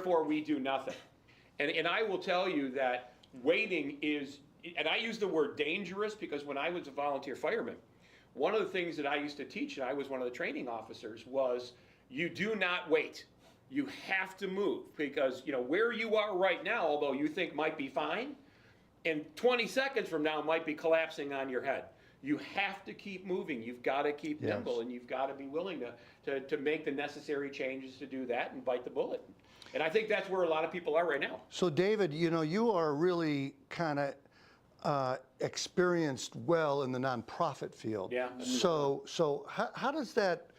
therefore we do nothing. And I will tell you that waiting is, and I use the word dangerous because when I was a volunteer fireman, one of the things that I used to teach, and I was one of the training officers, was you do not wait. You have to move because, you know, where you are right now, although you think might be fine, in 20 seconds from now might be collapsing on your head. You have to keep moving. You've got to keep nimble, and you've got to be willing to make the necessary changes to do that and bite the bullet. And I think that's where a lot of people are right now. So David, you know, you are really kind of experienced well in the nonprofit field. Yeah. So how does that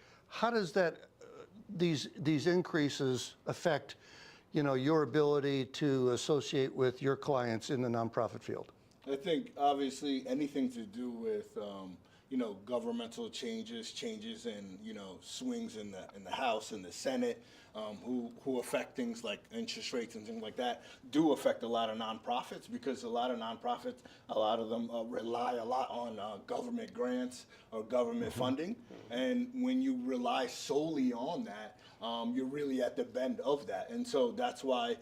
these increases affect, you know, your ability to associate with your clients in the nonprofit field? I think obviously anything to do with you know, governmental changes in, you know, swings in the House and the Senate, who affect things like interest rates and things like that, do affect a lot of nonprofits because a lot of nonprofits, a lot of them rely a lot on government grants or government funding, and when you rely solely on that, you're really at the bend of that. And so that's why,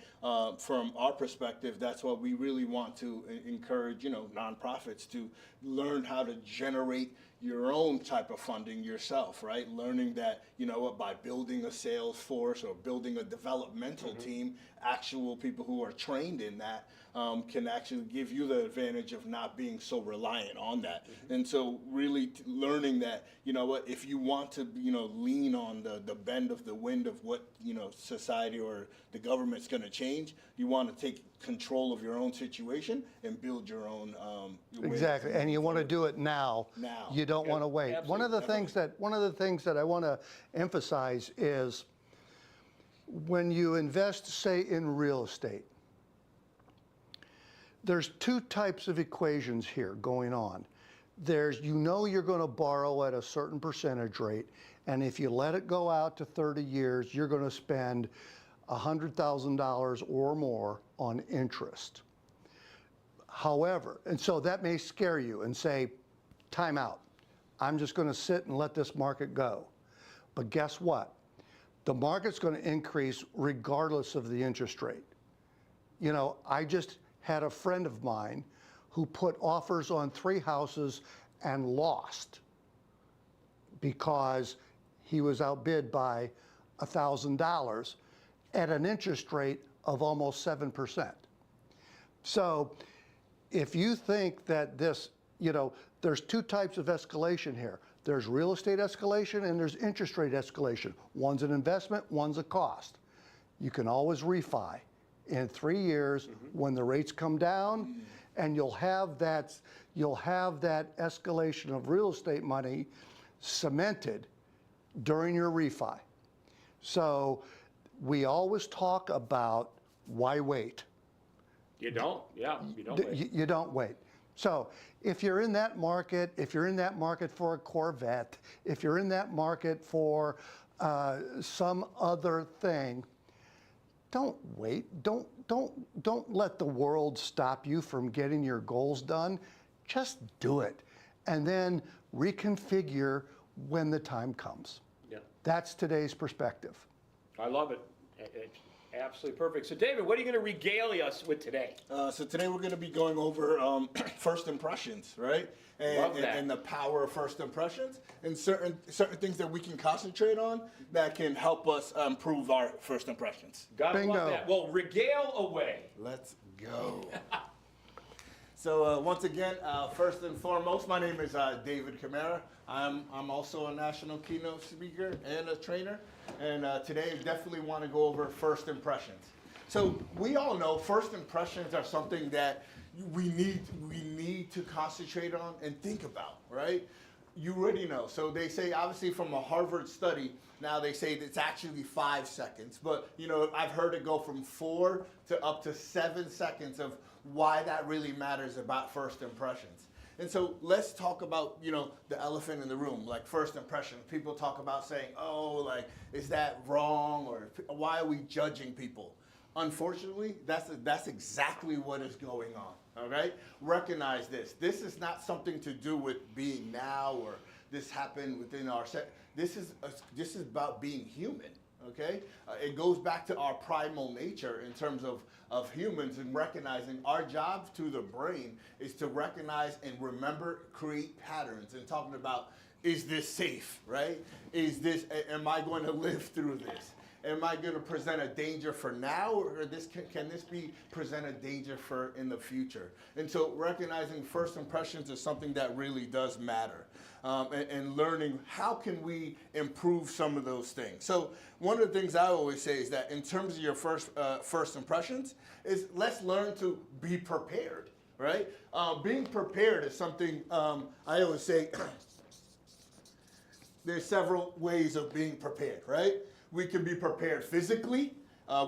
from our perspective, that's why we really want to encourage, you know, nonprofits to learn how to generate your own type of funding yourself, right? Learning that, you know what, by building a sales force or building a developmental team, actual people who are trained in that can actually give you the advantage of not being so reliant on that. And so really learning that, you know what, if you want to, you know, lean on the bend of the wind of what, you know, society or the government's going to change, you want to take control of your own situation and build your own exactly, and you want to do it now. You don't want to wait. Absolutely. One of the things that I want to emphasize is when you invest, say, in real estate, there's two types of equations here going on. There's, you know, you're going to borrow at a certain percentage rate, and if you let it go out to 30 years, you're going to spend $100,000 or more on interest. However, and so that may scare you and say, time out. I'm just going to sit and let this market go. But guess what? The market's going to increase regardless of the interest rate. You know, I just had a friend of mine who put offers on 3 houses and lost because he was outbid by $1,000 at an interest rate of almost 7%. So if you think that this, you know, there's two types of escalation here. There's real estate escalation and there's interest rate escalation. One's an investment, one's a cost. You can always refi in 3 years when the rates come down, and you'll have that escalation of real estate money cemented during your refi. So we always talk about why wait. You don't, yeah, you don't wait. You don't wait. So if you're in that market, for a Corvette, if you're in that market for some other thing, don't wait. Don't let the world stop you from getting your goals done. Just do it, and then reconfigure when the time comes. Yeah. That's today's perspective. I love it. It's absolutely perfect. So David, what are you going to regale us with today? So today we're going to be going over first impressions, right? And the power of first impressions, and certain things that we can concentrate on that can help us improve our first impressions. Gotta love that. Well, regale away. Let's go. So once again, first and foremost, my name is David Kamara. I'm also a national keynote speaker and a trainer, and today I definitely want to go over first impressions. So we all know first impressions are something that we need to concentrate on and think about, right? You already know. So they say, obviously from a Harvard study, now they say it's actually 5 seconds, but you know, I've heard it go from 4 to up to 7 seconds of why that really matters about first impressions. And so let's talk about, you know, the elephant in the room, like first impression. People talk about saying, oh, like, is that wrong? Or why are we judging people? Unfortunately, that's exactly what is going on, all right? Recognize this. This is not something to do with being now or this happened within our set. This is about being human, okay? It goes back to our primal nature in terms of humans and recognizing our job to the brain is to recognize and remember, create patterns and talking about, is this safe, right? Am I going to live through this? Am I going to present a danger for now, or can this be present a danger for in the future? And so recognizing first impressions is something that really does matter. And learning how can we improve some of those things. So one of the things I always say is that in terms of your first impressions is let's learn to be prepared, right? Being prepared is something I always say there's several ways of being prepared, right? We can be prepared physically,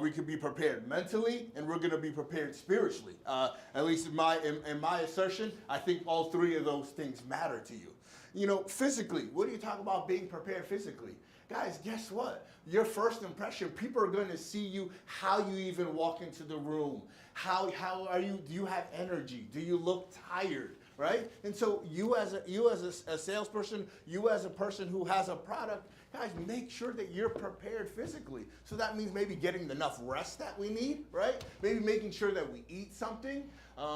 we can be prepared mentally, and we're going to be prepared spiritually. At least in my assertion, I think all three of those things matter to you. You know, physically, what do you talk about being prepared physically? Guys, guess what? Your first impression, people are going to see you, how you even walk into the room. How are you? Do you have energy? Do you look tired? Right? And so you as a salesperson, you as a person who has a product, guys, make sure that you're prepared physically. So that means maybe getting enough rest that we need, right? Maybe making sure that we eat something.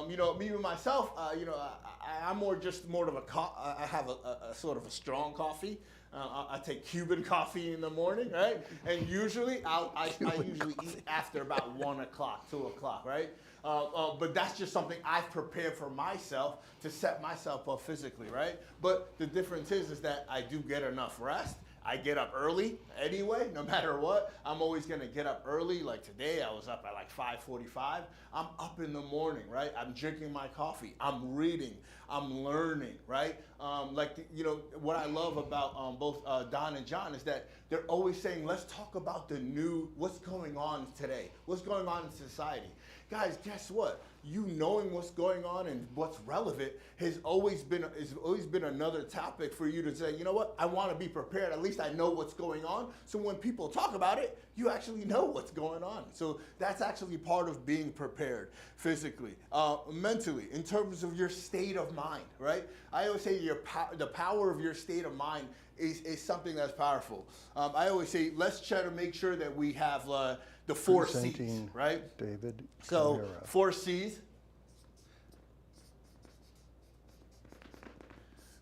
You know, me and myself, you know, I'm more of I have a sort of a strong coffee. I take Cuban coffee in the morning, right? And usually I usually eat after about 1 o'clock, 2 o'clock, right? But that's just something I've prepared for myself to set myself up physically, right? But the difference is that I do get enough rest. I get up early anyway, no matter what. I'm always gonna get up early. Like today, I was up at like 5:45. I'm up in the morning, right? I'm drinking my coffee. I'm reading. I'm learning, right? You know, what I love about both Don and John is that they're always saying, let's talk about what's going on today, what's going on in society. Guys, guess what? You knowing what's going on and what's relevant has always been another topic for you to say, you know what, I want to be prepared. At least I know what's going on. So when people talk about it, you actually know what's going on. So that's actually part of being prepared physically, mentally, in terms of your state of mind, right? I always say the power of your state of mind is something that's powerful. I always say, let's try to make sure that we have the 4 C's, right? David So Kamara. 4 C's.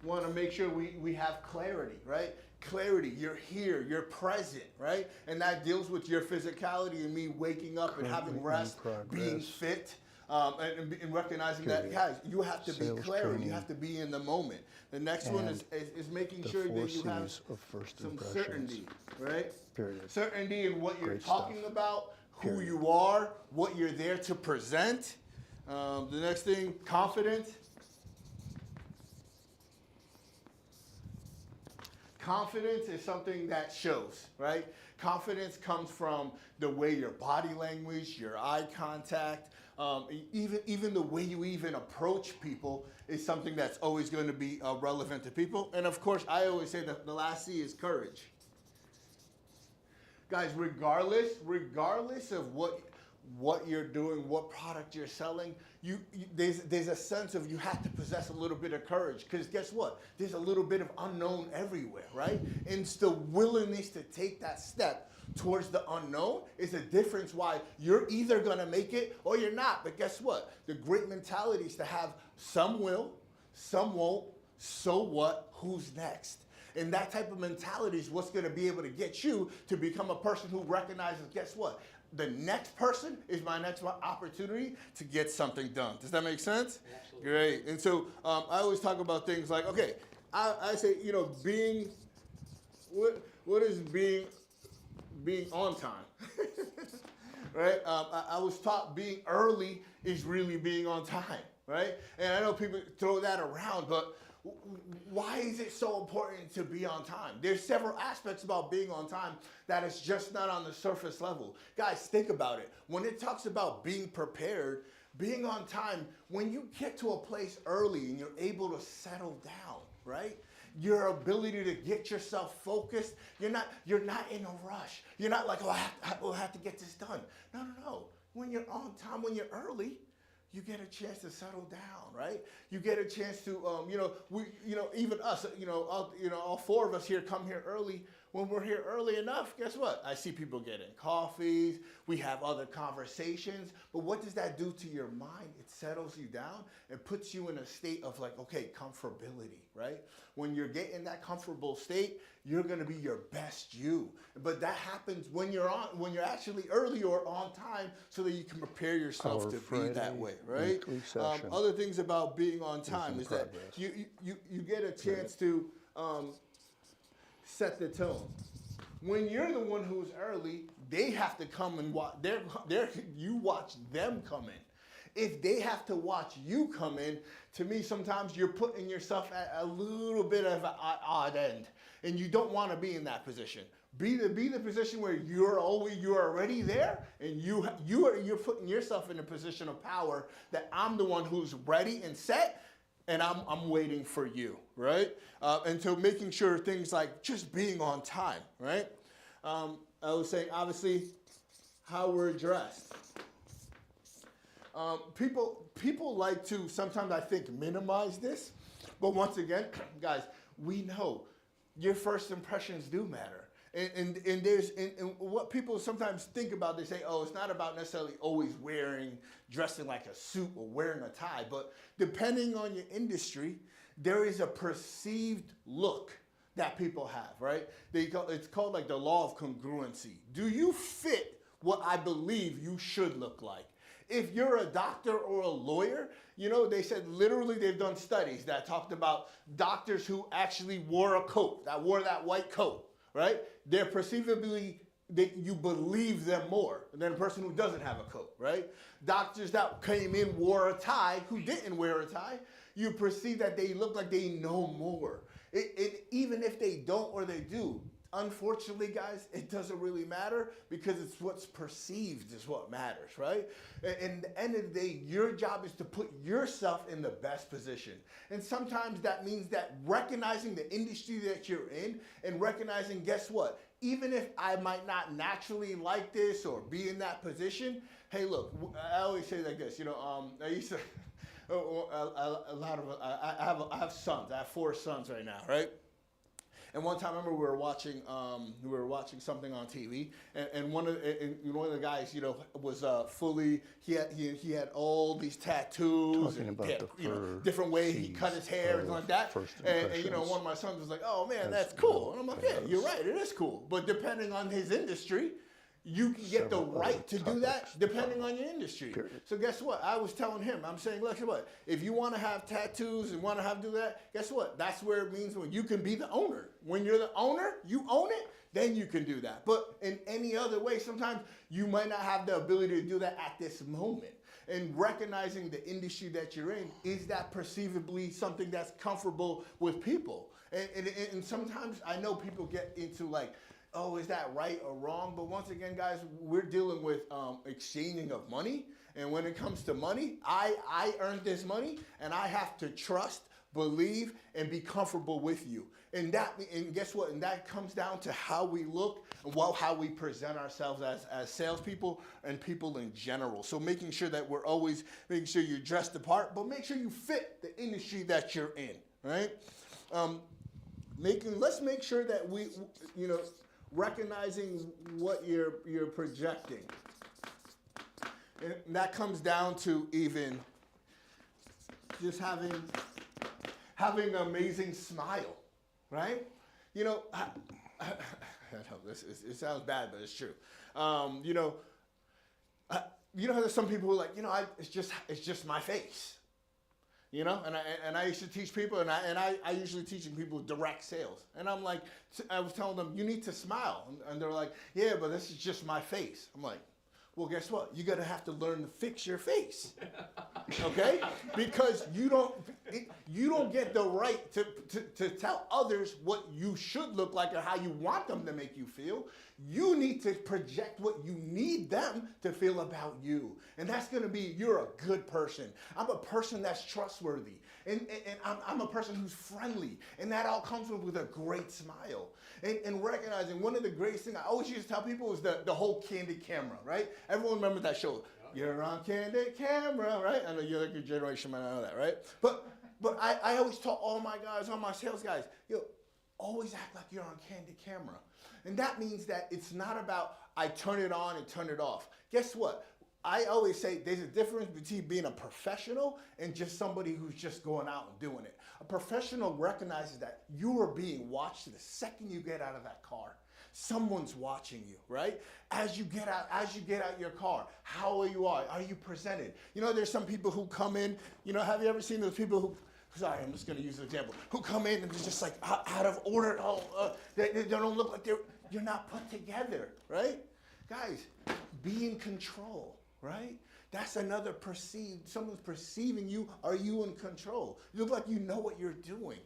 We want to make sure we have clarity, right? Clarity, you're here, you're present, right? And that deals with your physicality and me waking up and having rest, being fit, and recognizing that, guys, you have to be clear, you have to be in the moment. The next one is making sure that you have some certainty, right? Period. Certainty in what you're Great talking stuff. about, who Period. you are, what you're there to present. The next thing, confidence. Confidence is something that shows, right? Confidence comes from the way your body language, your eye contact, even the way you even approach people is something that's always going to be relevant to people. And of course, I always say that the last C is courage. Guys, regardless of what you're doing, what product you're selling, there's a sense of you have to possess a little bit of courage, because guess what? There's a little bit of unknown everywhere, right? And it's the willingness to take that step towards the unknown is the difference why you're either gonna make it or you're not. But guess what? The great mentality is to have some will, some won't, so what, who's next? And that type of mentality is what's going to be able to get you to become a person who recognizes, guess what? The next person is my next opportunity to get something done. Does that make sense? Absolutely. Great. And so I always talk about things like, okay, I say, you know, what is being on time? Right? I was taught being early is really being on time, right? And I know people throw that around, but why is it so important to be on time? There's several aspects about being on time that is just not on the surface level. Guys, think about it. When it talks about being prepared, being on time, when you get to a place early and you're able to settle down, right? Your ability to get yourself focused, you're not in a rush. You're not like, oh, I have to get this done. No. When you're on time, when you're early, you get a chance to settle down, right? You get a chance to, even us, all 4 of us here come here early. when we're here early enough, guess what? I see people getting coffees, we have other conversations, but what does that do to your mind? It settles you down and puts you in a state of like, okay, comfortability, right? When you're getting that comfortable state, you're gonna be your best you. But that happens when you're actually early or on time so that you can prepare yourself Our to be Friday that way, right? weekly session Other things about being on time is that progress. you get a chance to set the tone. When you're the one who's early, they have to come and watch. You watch them come in. If they have to watch you come in, to me, sometimes you're putting yourself at a little bit of an odd end, and you don't want to be in that position. Be the position where you're already there, and you're putting yourself in a position of power that I'm the one who's ready and set, and I'm waiting for you, right? And so making sure things like just being on time, right? I was saying, obviously, how we're dressed. People like to sometimes, I think, minimize this, but once again, guys, we know your first impressions do matter. And what people sometimes think about, they say, oh, it's not about necessarily always dressing like a suit or wearing a tie, but depending on your industry, there is a perceived look that people have, right? It's called like the law of congruency. Do you fit what I believe you should look like? If you're a doctor or a lawyer, they said literally they've done studies that talked about doctors who actually wore a coat, that wore that white coat, right? They're perceivably, you believe them more than a person who doesn't have a coat, right? Doctors that came in, wore a tie, who didn't wear a tie, you perceive that they look like they know more. Even if they don't or they do, unfortunately, guys, it doesn't really matter because it's what's perceived is what matters, right? And at the end of the day, your job is to put yourself in the best position. And sometimes that means that recognizing the industry that you're in and recognizing, guess what? Even if I might not naturally like this or be in that position, hey, look, I always say like this, I used to, I have sons. I have 4 sons right now, right? And one time, I remember we were watching something on TV, and one of the guys, was fully. He had all these tattoos. Talking and about he had, the different way he cut his hair and like that. And one of my sons was like, "Oh man, that's cool." And I'm like, "Yeah, you're right. It is cool." But depending on his industry, you can get the right to do that depending on your industry. Period. So guess what? I was telling him, I'm saying, look, what? If you want to have tattoos and want to do that, guess what? That's where it means when you can be the owner. When you're the owner, you own it, then you can do that. But in any other way, sometimes you might not have the ability to do that at this moment. And recognizing the industry that you're in, is that perceivably something that's comfortable with people? And sometimes I know people get into like, oh, is that right or wrong? But once again, guys, we're dealing with exchanging of money. And when it comes to money, I earned this money, and I have to trust, believe, and be comfortable with you. And guess what? And that comes down to how we look and how we present ourselves as salespeople and people in general. So making sure that we're always making sure you're dressed apart, but make sure you fit the industry that you're in, right? Let's make sure that we, recognizing what you're projecting. And that comes down to even just having an amazing smile, right? I know it sounds bad, but it's true. How there's some people who are like, it's just my face. And I used to teach people, and I usually teaching people direct sales. And I'm like, I was telling them, you need to smile. And they're like, yeah, but this is just my face. I'm like, well, guess what? You're going to have to learn to fix your face, okay? Because you don't get the right to tell others what you should look like or how you want them to make you feel. You need to project what you need them to feel about you. And that's going to be, you're a good person. I'm a person that's trustworthy. And I'm a person who's friendly. And that all comes with a great smile. And recognizing one of the greatest things I always used to tell people is the whole Candid Camera, right? Everyone remembers that show. You're on Candid Camera, right? I know you're like your generation might not know that, right? But I always taught all my guys, all my sales guys, always act like you're on candid camera. And that means that it's not about I turn it on and turn it off. Guess what? I always say there's a difference between being a professional and just somebody who's just going out and doing it. A professional recognizes that you are being watched the second you get out of that car. Someone's watching you, right? As you get out your car, how are you presented? You know, there's some people who come in, you know, have you ever seen those people who, sorry, I'm just gonna use an example, who come in and they're just like out of order, they don't look like you're not put together, right? Guys, be in control, right? That's another someone's perceiving you. Are you in control? You look like you know what you're doing.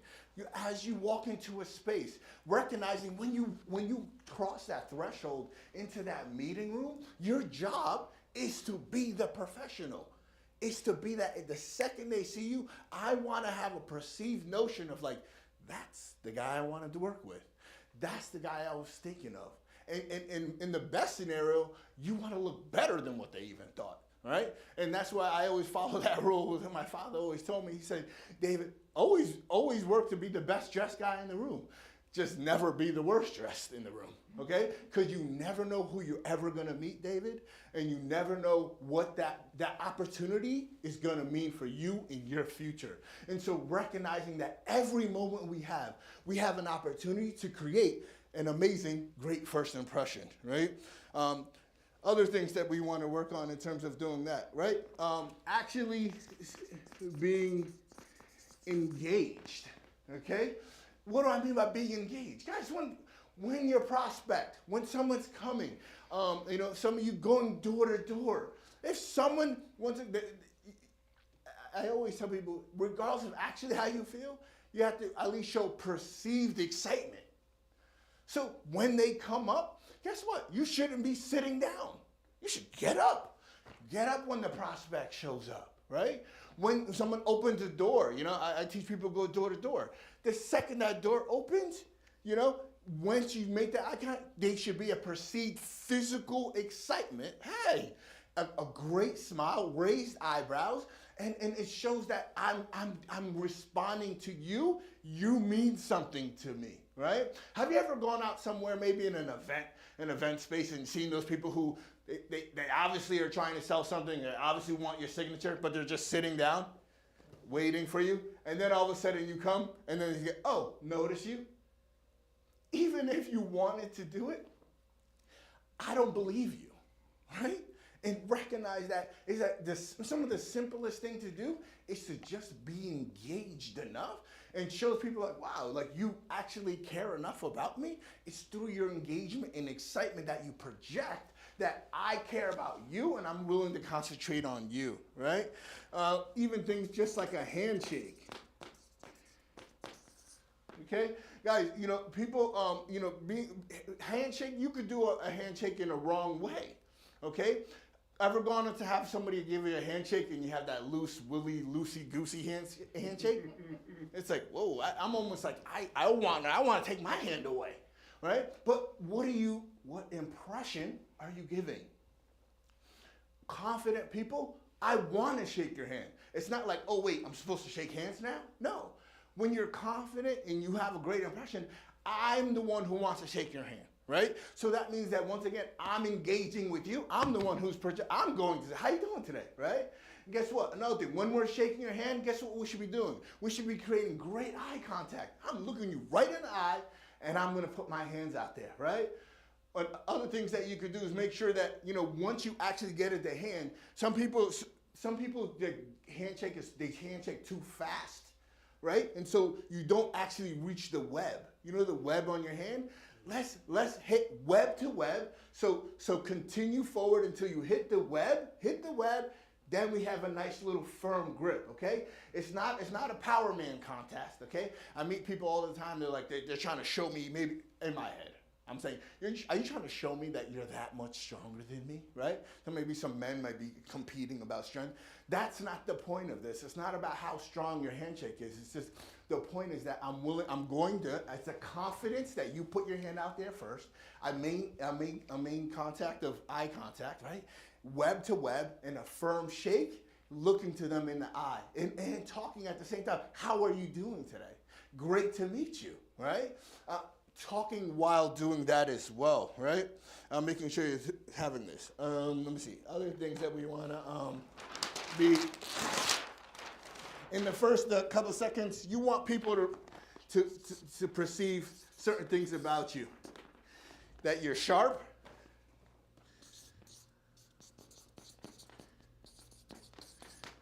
As you walk into a space, recognizing when you cross that threshold into that meeting room, your job is to be the professional. It's to be that the second they see you, I want to have a perceived notion of like, that's the guy I wanted to work with. That's the guy I was thinking of. And in the best scenario, you want to look better than what they even thought, right? And that's why I always follow that rule. My father always told me, he said, David, always work to be the best dressed guy in the room. Just never be the worst dressed in the room, okay? Because you never know who you're ever going to meet, David, and you never know what that opportunity is going to mean for you in your future. And so recognizing that every moment we have an opportunity to create an amazing, great first impression, right? Other things that we want to work on in terms of doing that, right? Actually being engaged, okay? What do I mean by being engaged? Guys, when your prospect, when someone's coming, you know, some of you going door to door. If someone wants to, I always tell people, regardless of actually how you feel, you have to at least show perceived excitement. So when they come up, guess what? You shouldn't be sitting down. You should get up. Get up when the prospect shows up, right? When someone opens a door, you know, I teach people to go door to door. The second that door opens, you know, once you make that eye contact, there should be a perceived physical excitement. Hey, a great smile, raised eyebrows, and it shows that I'm responding to you. You mean something to me, right? Have you ever gone out somewhere, maybe in an event space, and seen those people who they obviously are trying to sell something, they obviously want your signature, but they're just sitting down, waiting for you, and then all of a sudden you come, and then you get, oh, notice you? Even if you wanted to do it, I don't believe you, right? And recognize that some of the simplest thing to do is to just be engaged enough and shows people like, wow, like you actually care enough about me. It's through your engagement and excitement that you project that I care about you and I'm willing to concentrate on you, right? Even things just like a handshake. Okay, guys, you know, people, you know, handshake, you could do a handshake in a wrong way, okay? Ever gone on to have somebody give you a handshake and you have that loosey-goosey handshake? It's like, whoa, I'm almost like, I want to take my hand away, right? But what impression are you giving? Confident people, I want to shake your hand. It's not like, oh wait, I'm supposed to shake hands now? No. When you're confident and you have a great impression, I'm the one who wants to shake your hand, right? So that means that once again, I'm engaging with you. I'm the one who's I'm going to say, how you doing today, right? And guess what? Another thing, when we're shaking your hand, guess what we should be doing? We should be creating great eye contact. I'm looking you right in the eye, and I'm gonna put my hands out there, right? But other things that you could do is make sure that, you know, once you actually get it to hand, some people, they handshake too fast, right? And so you don't actually reach the web. You know the web on your hand? Let's hit web to web. So continue forward until you hit the web, then we have a nice little firm grip, okay? It's not a power man contest, okay? I meet people all the time, they're trying to show me, maybe in my head, I'm saying, are you trying to show me that you're that much stronger than me, right? So maybe some men might be competing about strength. That's not the point of this. It's not about how strong your handshake is. It's just, the point is that it's a confidence that you put your hand out there first. I main contact of eye contact, right? Web to web and a firm shake, looking to them in the eye and talking at the same time. How are you doing today? great to meet you, right? Talking while doing that as well, right? Making sure you're having this. Let me see. Other things that we want to be in the first couple seconds. You want people to perceive certain things about you. That you're sharp.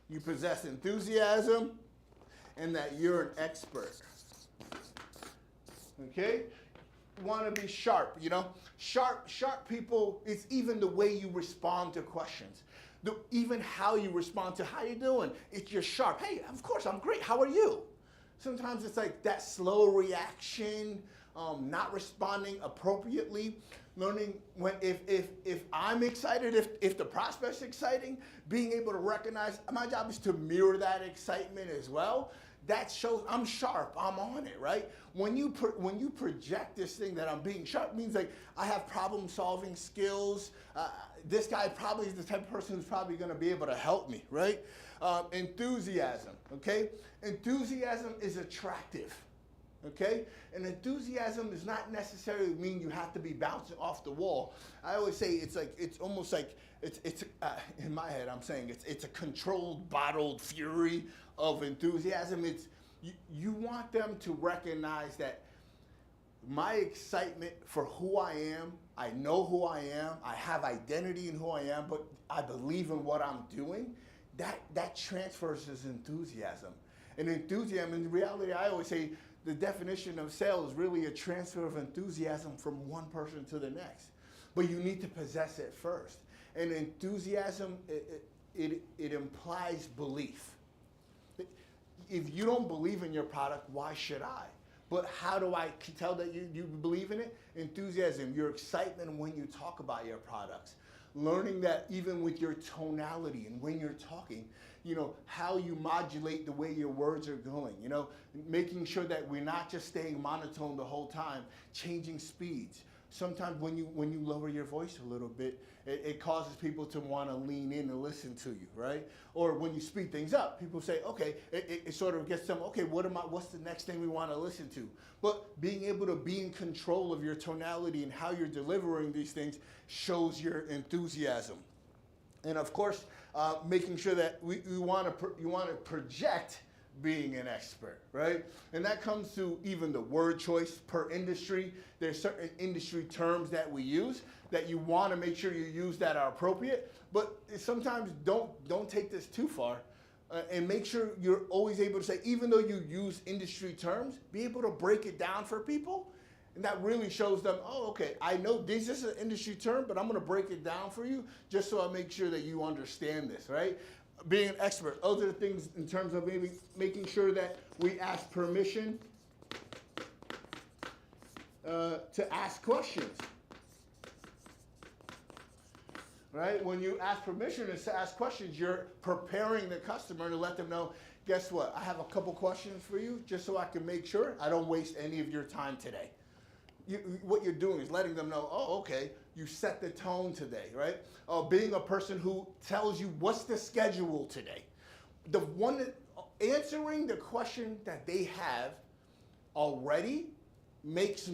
You possess enthusiasm, and that you're an expert. Okay? You want to be sharp, you know? Sharp people, it's even the way you respond to questions. Even how you respond to, how you doing? If you're sharp, hey, of course, I'm great, how are you? Sometimes it's like that slow reaction, not responding appropriately. Learning if I'm excited, if the prospect's exciting, being able to recognize, my job is to mirror that excitement as well. That shows I'm sharp, I'm on it, right? When you project this thing that I'm being sharp, means like I have problem solving skills. This guy probably is the type of person who's probably gonna be able to help me, right? Enthusiasm, okay? Enthusiasm is attractive. Okay? And enthusiasm does not necessarily mean you have to be bouncing off the wall. I always say it's almost like in my head I'm saying it's a controlled, bottled fury of enthusiasm. It's you want them to recognize that my excitement for who I am, I know who I am, I have identity in who I am, but I believe in what I'm doing. That transfers as enthusiasm. And enthusiasm, in reality, I always say, the definition of sales is really a transfer of enthusiasm from one person to the next. But you need to possess it first. And enthusiasm, it implies belief. If you don't believe in your product, why should I? But how do I tell that you believe in it? Enthusiasm, your excitement when you talk about your products. Learning that even with your tonality and when you're talking, you know, how you modulate the way your words are going, you know, making sure that we're not just staying monotone the whole time, changing speeds. Sometimes when you lower your voice a little bit, it causes people to want to lean in and listen to you, right? Or when you speed things up, people say, okay, it sort of gets them, okay, what's the next thing we want to listen to? But being able to be in control of your tonality and how you're delivering these things shows your enthusiasm. And of course, making sure that you want to project being an expert, right? And that comes to even the word choice per industry. There's certain industry terms that we use that you want to make sure you use that are appropriate, but sometimes don't take this too far. And make sure you're always able to say, even though you use industry terms, be able to break it down for people. And that really shows them, oh, okay, I know this is an industry term, but I'm going to break it down for you just so I make sure that you understand this, right? Being an expert. Those are the things in terms of maybe making sure that we ask permission to ask questions. Right? When you ask permission to ask questions, you're preparing the customer to let them know, guess what? I have a couple questions for you just so I can make sure I don't waste any of your time today. What you're doing is letting them know, oh, okay, you set the tone today, right? Being a person who tells you what's the schedule today. Answering the question that they have already makes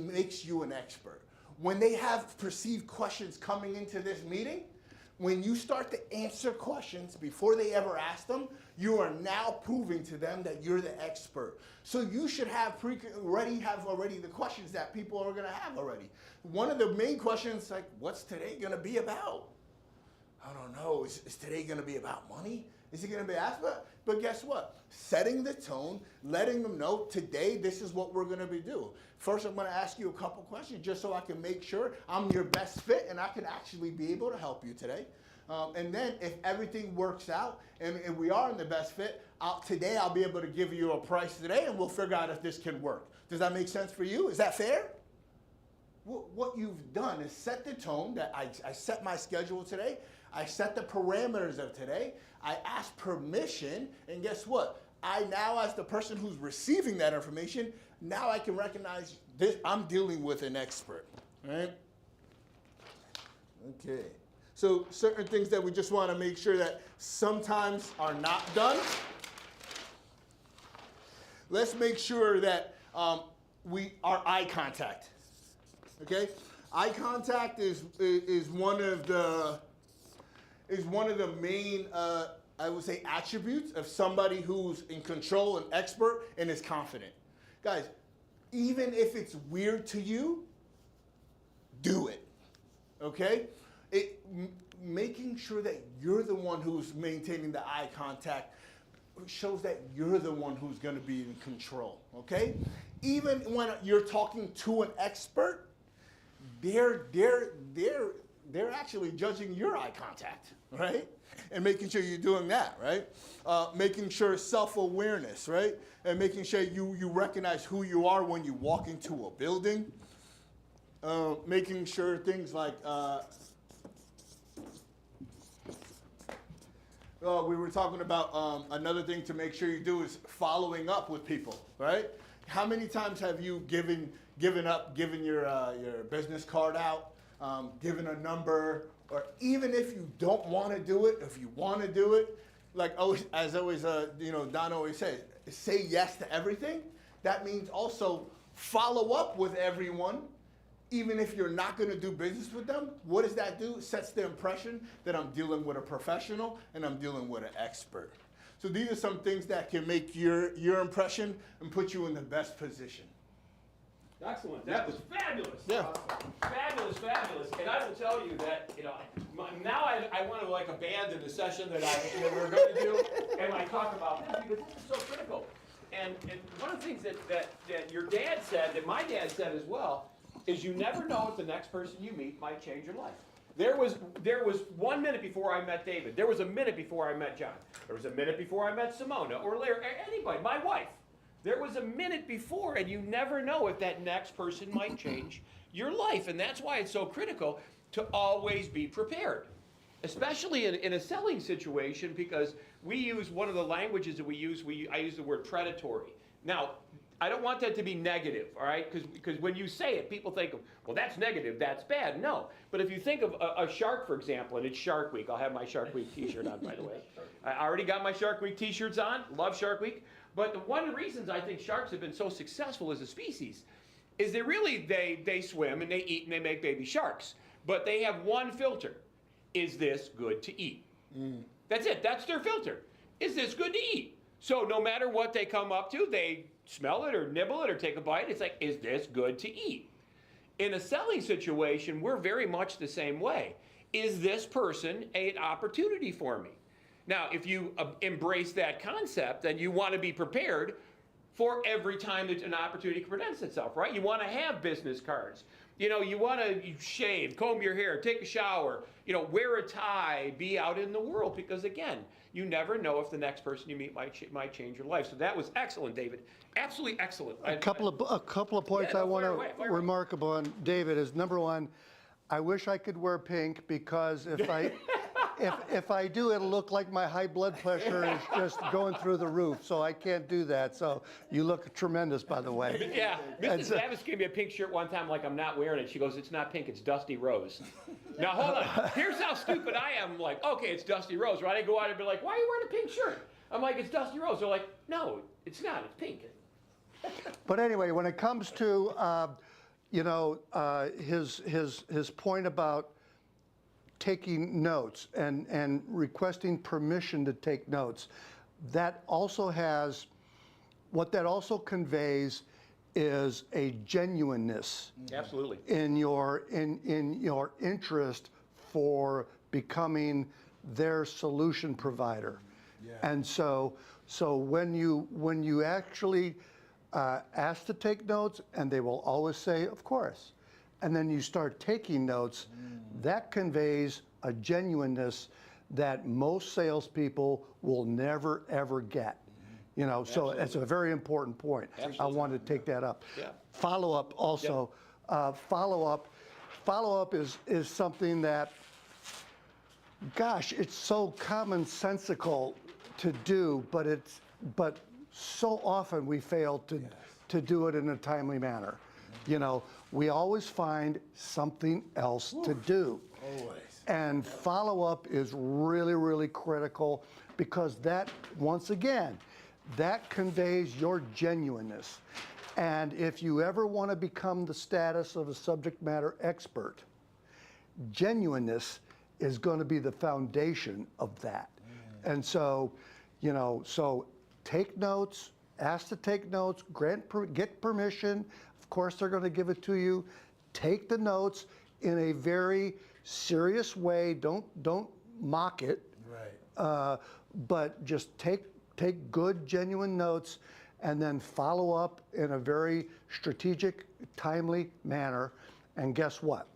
you an expert. When they have perceived questions coming into this meeting, when you start to answer questions before they ever ask them, you are now proving to them that you're the expert. So you should have already the questions that people are going to have already. One of the main questions, like, what's today going to be about? I don't know. Is today going to be about money? Is it going to be asked about? But guess what? Setting the tone, letting them know today this is what we're going to be doing. First, I'm going to ask you a couple questions just so I can make sure I'm your best fit and I can actually be able to help you today. And then if everything works out and we are in the best fit, today I'll be able to give you a price today and we'll figure out if this can work. Does that make sense for you? Is that fair? What you've done is set the tone that I set my schedule today. I set the parameters of today. I asked permission, and guess what? I now, as the person who's receiving that information, now I can recognize this. I'm dealing with an expert, right? Okay. So certain things that we just want to make sure that sometimes are not done. Let's make sure that Our eye contact. Okay, eye contact is one of the main I would say attributes of somebody who's in control and expert and is confident. Guys, even if it's weird to you, do it. Okay, making sure that you're the one who's maintaining the eye contact shows that you're the one who's going to be in control. Okay, even when you're talking to an expert, they're actually judging your eye contact, right? And making sure you're doing that, right? Making sure self-awareness, right? And making sure you recognize who you are when you walk into a building. Making sure things like, we were talking about another thing to make sure you do is following up with people, right? How many times have you given your business card out, given a number, or even if you don't want to do it, if you want to do it, like always, as always, Don always says, say yes to everything. That means also follow up with everyone, even if you're not going to do business with them. What does that do? It sets the impression that I'm dealing with a professional and I'm dealing with an expert. So these are some things that can make your impression and put you in the best position. Excellent. That was fabulous. Yeah. Fabulous, fabulous. And I will tell you that, now I want to like abandon the session that we're going to do, and I talk about this because this is so critical. And one of the things that your dad said, that my dad said as well, is you never know if the next person you meet might change your life. There was 1 minute before I met David. There was a minute before I met John. There was a minute before I met Simona or Larry, or anybody, my wife. There was a minute before, and you never know if that next person might change your life. And that's why it's so critical to always be prepared, especially in a selling situation, because we use one of the languages that I use the word predatory. Now, I don't want that to be negative, all right? Because when you say it, people think, well, that's negative, that's bad. No. But if you think of a shark, for example, and it's Shark Week. I'll have my Shark Week t-shirt on, by the way. I already got my Shark Week t-shirts on. Love Shark Week. But one of the reasons I think sharks have been so successful as a species is they swim and they eat and they make baby sharks. But they have one filter. Is this good to eat? That's it. That's their filter. Is this good to eat? So no matter what they come up to, they smell it or nibble it or take a bite. It's like, is this good to eat? In a selling situation, we're very much the same way. Is this person an opportunity for me? Now, if you embrace that concept, then you want to be prepared for every time that an opportunity presents itself, right? You want to have business cards. You want to shave, comb your hair, take a shower, wear a tie, be out in the world, because again, you never know if the next person you meet might change your life. So that was excellent, David. Absolutely excellent. A couple of points I want to remark upon, David, is number one, I wish I could wear pink, because if I do, it'll look like my high blood pressure is just going through the roof, so I can't do that. So you look tremendous, by the way. Yeah, Mrs. Zavis gave me a pink shirt one time, like I'm not wearing it. She goes, it's not pink, it's Dusty Rose. Now hold on, here's how stupid I am. I'm like, okay, it's Dusty Rose, right? I go out and be like, why are you wearing a pink shirt? I'm like, it's Dusty Rose. They're like, no, it's not, it's pink. But anyway, when it comes to his point about taking notes and requesting permission to take notes, that also has, what that also conveys is a genuineness. Absolutely. In your interest for becoming their solution provider. Yeah. And so when you actually ask to take notes, and they will always say, of course, and then you start taking notes, that conveys a genuineness that most salespeople will never, ever get. So it's a very important point. Absolutely. I wanted to take that up. Yeah. Follow-up also. Yeah. Follow-up is something that, gosh, it's so commonsensical to do, but so often we fail to do it in a timely manner. We always find something else to do. Always. And follow-up is really, really critical, because that, once again, that conveys your genuineness. And if you ever want to become the status of a subject matter expert, genuineness is going to be the foundation of that. And so, so take notes, ask to take notes, get permission. Of course, they're going to give it to you. Take the notes in a very serious way. Don't mock it. Right. But just take good, genuine notes, and then follow up in a very strategic, timely manner. And guess what?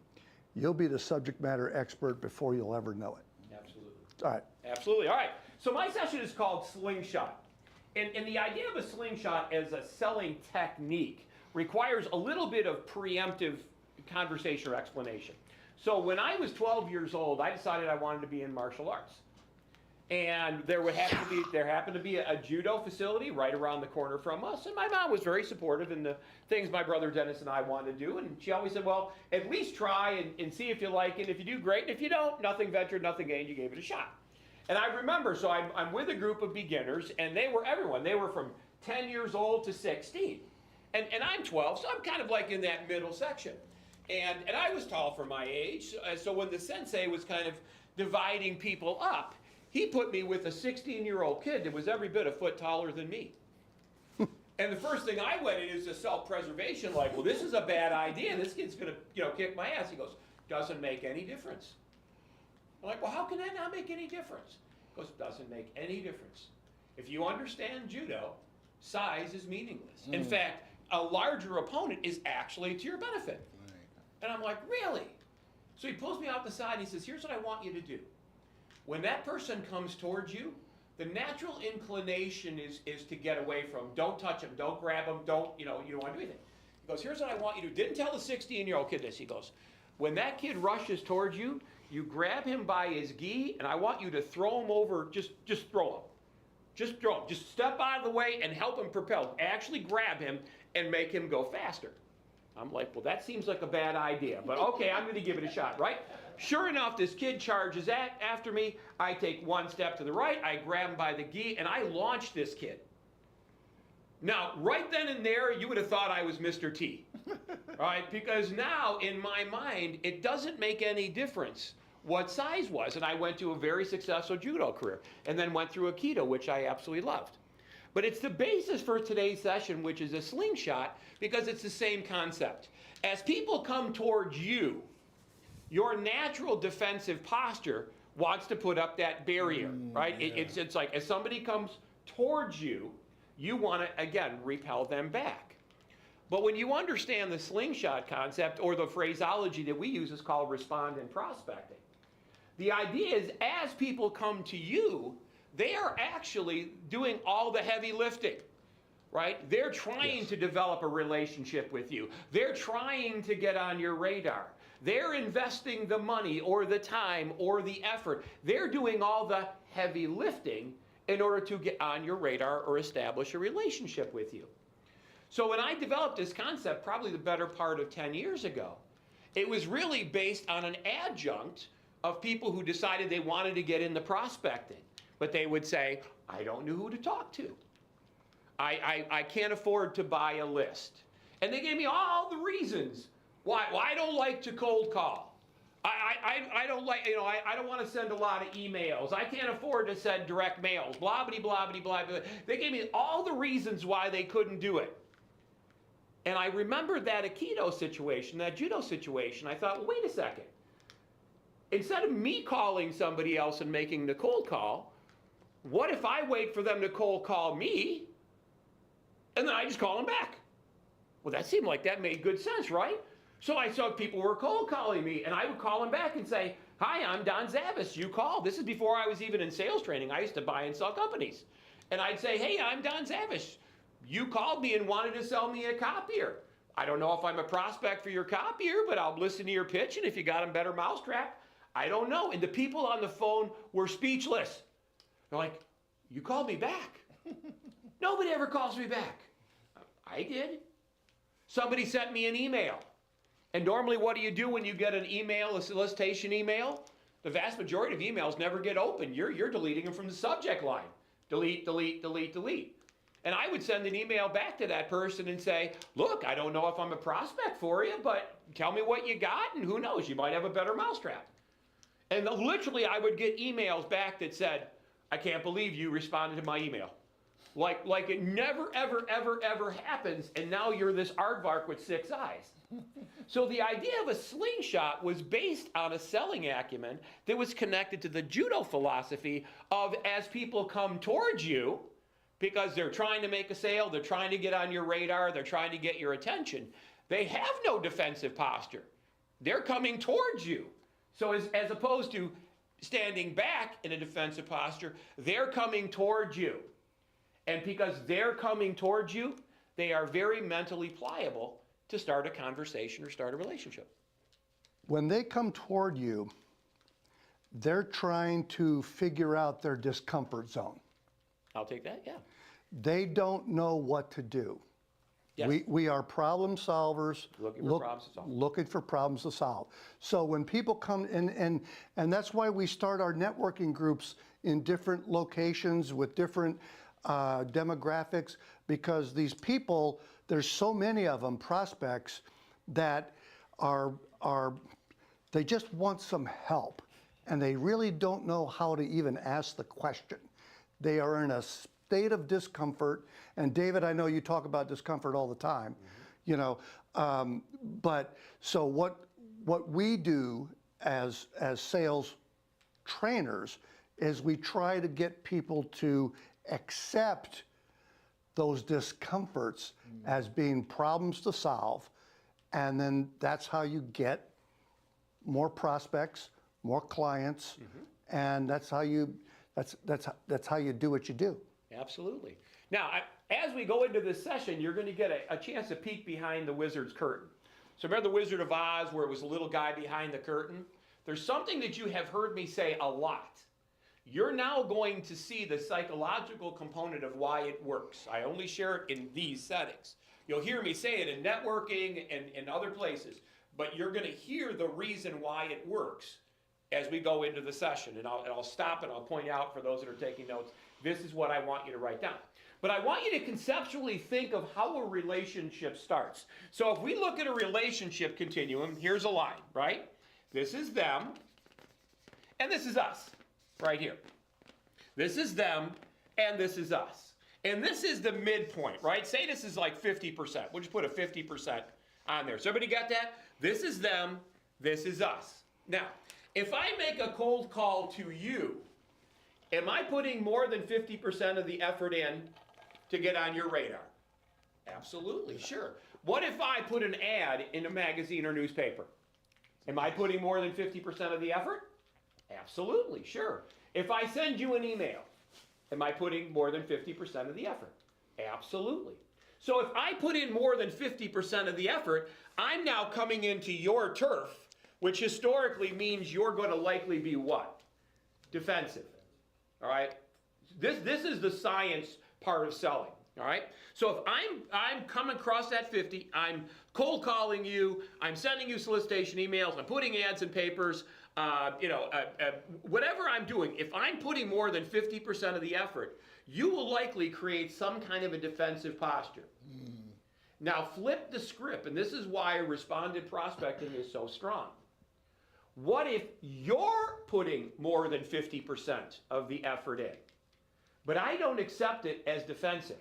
You'll be the subject matter expert before you'll ever know it. Absolutely. All right. Absolutely. All right. So my session is called Slingshot. And the idea of a slingshot as a selling technique requires a little bit of preemptive conversation or explanation. So when I was 12 years old, I decided I wanted to be in martial arts. And there happened to be a judo facility right around the corner from us, and my mom was very supportive in the things my brother Dennis and I wanted to do, and she always said, well, at least try and see if you like it. If you do, great, and if you don't, nothing ventured, nothing gained, you gave it a shot. And I remember, so I'm with a group of beginners, and they were everyone. They were from 10 years old to 16. And I'm 12, so I'm kind of like in that middle section. And I was tall for my age, so when the sensei was kind of dividing people up, he put me with a 16-year-old kid that was every bit a foot taller than me. And the first thing I went in is a self-preservation, like, well, this is a bad idea. This kid's going to, kick my ass. He goes, doesn't make any difference. I'm like, well, how can that not make any difference? He goes, doesn't make any difference. If you understand judo, size is meaningless. In fact, a larger opponent is actually to your benefit. And I'm like, really? So he pulls me out the side and he says, here's what I want you to do. When that person comes towards you, the natural inclination is to get away from, don't touch him, don't grab him, you don't want to do anything. He goes, here's what I want you to do. Didn't tell the 16-year-old kid this. He goes, when that kid rushes towards you, you grab him by his gi, and I want you to throw him over, just throw him. Just throw him. Just step out of the way and help him propel. Actually grab him and make him go faster. I'm like, well, that seems like a bad idea, but okay, I'm going to give it a shot, right? Sure enough, this kid charges after me. I take one step to the right, I grab him by the gi, and I launch this kid. Now, right then and there, you would have thought I was Mr. T, right? Because now, in my mind, it doesn't make any difference what size was. And I went to a very successful judo career, and then went through Aikido, which I absolutely loved. But it's the basis for today's session, which is a slingshot, because it's the same concept. As people come towards you, your natural defensive posture wants to put up that barrier, right? Yeah. It's like as somebody comes towards you, you want to, again, repel them back. But when you understand the slingshot concept, or the phraseology that we use is called respond and prospecting, the idea is as people come to you, they are actually doing all the heavy lifting, right? They're trying to develop a relationship with you. They're trying to get on your radar. They're investing the money or the time or the effort. They're doing all the heavy lifting in order to get on your radar or establish a relationship with you. So when I developed this concept, probably the better part of 10 years ago, it was really based on an adjunct of people who decided they wanted to get into prospecting. But they would say, I don't know who to talk to. I can't afford to buy a list. And they gave me all the reasons why I don't like to cold call. I don't like, I don't want to send a lot of emails. I can't afford to send direct mails, blah, blah, blah, blah, blah, blah. They gave me all the reasons why they couldn't do it. And I remembered that Aikido situation, that judo situation. I thought, well, wait a second. Instead of me calling somebody else and making the cold call, what if I wait for them to cold call me, and then I just call them back? Well, that seemed like that made good sense, right? So I saw people were cold calling me, and I would call them back and say, hi, I'm Don Zavis. You called. This is before I was even in sales training. I used to buy and sell companies. And I'd say, hey, I'm Don Zavis. You called me and wanted to sell me a copier. I don't know if I'm a prospect for your copier, but I'll listen to your pitch, and if you got a better mousetrap, I don't know. And the people on the phone were speechless. They're like, you called me back. Nobody ever calls me back. I did. Somebody sent me an email. And normally what do you do when you get an email, a solicitation email? The vast majority of emails never get opened. You're deleting them from the subject line. Delete, delete, delete, delete. And I would send an email back to that person and say, look, I don't know if I'm a prospect for you, but tell me what you got, and who knows, you might have a better mousetrap. And literally, I would get emails back that said, I can't believe you responded to my email. Like it never, ever, ever, ever happens, and now you're this aardvark with 6 eyes. So the idea of a slingshot was based on a selling acumen that was connected to the judo philosophy of, as people come towards you, because they're trying to make a sale, they're trying to get on your radar, they're trying to get your attention, they have no defensive posture. They're coming towards you. So as opposed to standing back in a defensive posture, they're coming towards you. And because they're coming towards you, they are very mentally pliable to start a conversation or start a relationship. When they come toward you, they're trying to figure out their discomfort zone. I'll take that, yeah. They don't know what to do. Yes. We are problem solvers. Looking for problems to solve. Looking for problems to solve. So when people come in, and that's why we start our networking groups in different locations with different demographics, because these people, there's so many of them, prospects, that they just want some help, and they really don't know how to even ask the question. They are in a state of discomfort, and David, I know you talk about discomfort all the time, you know, but so what we do as sales trainers is we try to get people to accept those discomforts as being problems to solve, and then that's how you get more prospects, more clients, and that's how you do what you do. Absolutely. Now, as we go into this session, you're going to get a chance to peek behind the wizard's curtain. So remember the Wizard of Oz where it was a little guy behind the curtain? There's something that you have heard me say a lot. You're now going to see the psychological component of why it works. I only share it in these settings. You'll hear me say it in networking and in other places, but you're going to hear the reason why it works as we go into the session. And I'll stop and I'll point out for those that are taking notes, this is what I want you to write down. But I want you to conceptually think of how a relationship starts. So if we look at a relationship continuum, here's a line, right? This is them, and this is us. Right here. This is them, and this is us. And this is the midpoint, right? Say this is like 50%. We'll just put a 50% on there. So everybody got that? This is them, this is us. Now, if I make a cold call to you, am I putting more than 50% of the effort in to get on your radar? Absolutely, sure. What if I put an ad in a magazine or newspaper? Am I putting more than 50% of the effort? Absolutely, sure. If I send you an email, am I putting more than 50% of the effort? Absolutely. So if I put in more than 50% of the effort, I'm now coming into your turf, which historically means you're going to likely be what? Defensive. All right? This is the science part of selling. All right? So if I'm coming across that 50, I'm cold calling you, I'm sending you solicitation emails, I'm putting ads in papers, whatever I'm doing, if I'm putting more than 50% of the effort, you will likely create some kind of a defensive posture. Now flip the script, and this is why respondent prospecting is so strong. What if you're putting more than 50% of the effort in, but I don't accept it as defensive?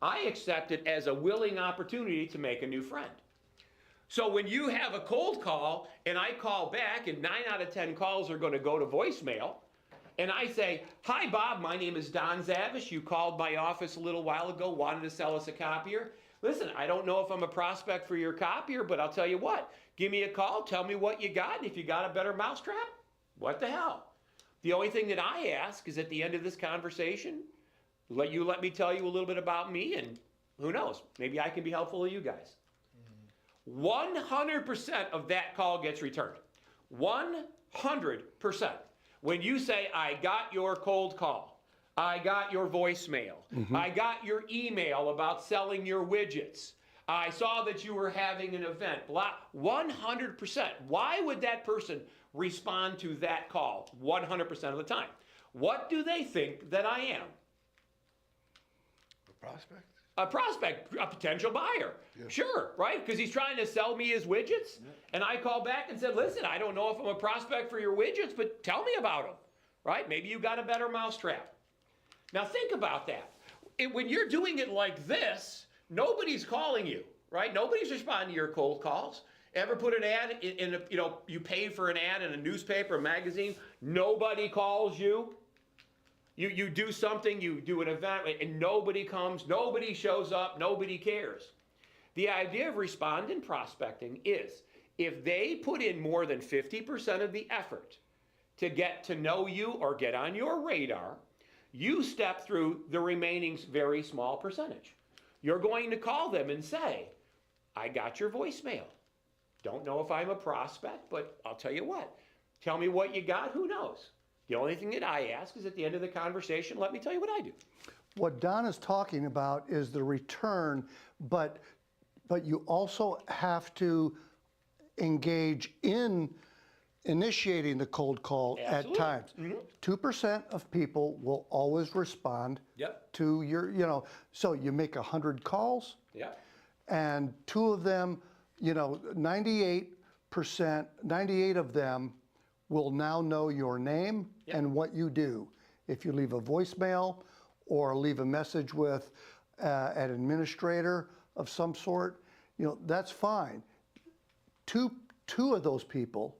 I accept it as a willing opportunity to make a new friend. So when you have a cold call and I call back and 9 out of 10 calls are going to go to voicemail, and I say, hi Bob, my name is Don Zavis. You called my office a little while ago, wanted to sell us a copier. Listen, I don't know if I'm a prospect for your copier, but I'll tell you what, give me a call, tell me what you got, and if you got a better mousetrap, what the hell? The only thing that I ask is at the end of this conversation, let me tell you a little bit about me, and who knows, maybe I can be helpful to you guys. 100% of that call gets returned. 100%. When you say, I got your cold call, I got your voicemail, I got your email about selling your widgets, I saw that you were having an event, blah, 100%. Why would that person respond to that call 100% of the time? What do they think that I am? prospect? A prospect, a potential buyer. Sure, right? Because he's trying to sell me his widgets. And I called back and said, listen, I don't know if I'm a prospect for your widgets, but tell me about them, right? Maybe you got a better mousetrap. Now think about that. When you're doing it like this, nobody's calling you, right? Nobody's responding to your cold calls. Ever put an ad in a, you paid for an ad in a newspaper, a magazine, nobody calls you. You do something, you do an event, and nobody comes, nobody shows up, nobody cares. The idea of respondent prospecting is if they put in more than 50% of the effort to get to know you or get on your radar, you step through the remaining very small percentage. You're going to call them and say, I got your voicemail. Don't know if I'm a prospect, but I'll tell you what. Tell me what you got, who knows? The only thing that I ask is at the end of the conversation, let me tell you what I do. What Don is talking about is the return, but you also have to engage in initiating the cold call Absolutely. at times. 2% of people will always respond to your, so you make 100 calls, and 2 of them, 98%, 98 of them will now know your name and what you do. If you leave a voicemail or leave a message with an administrator of some sort, that's fine. Two of those people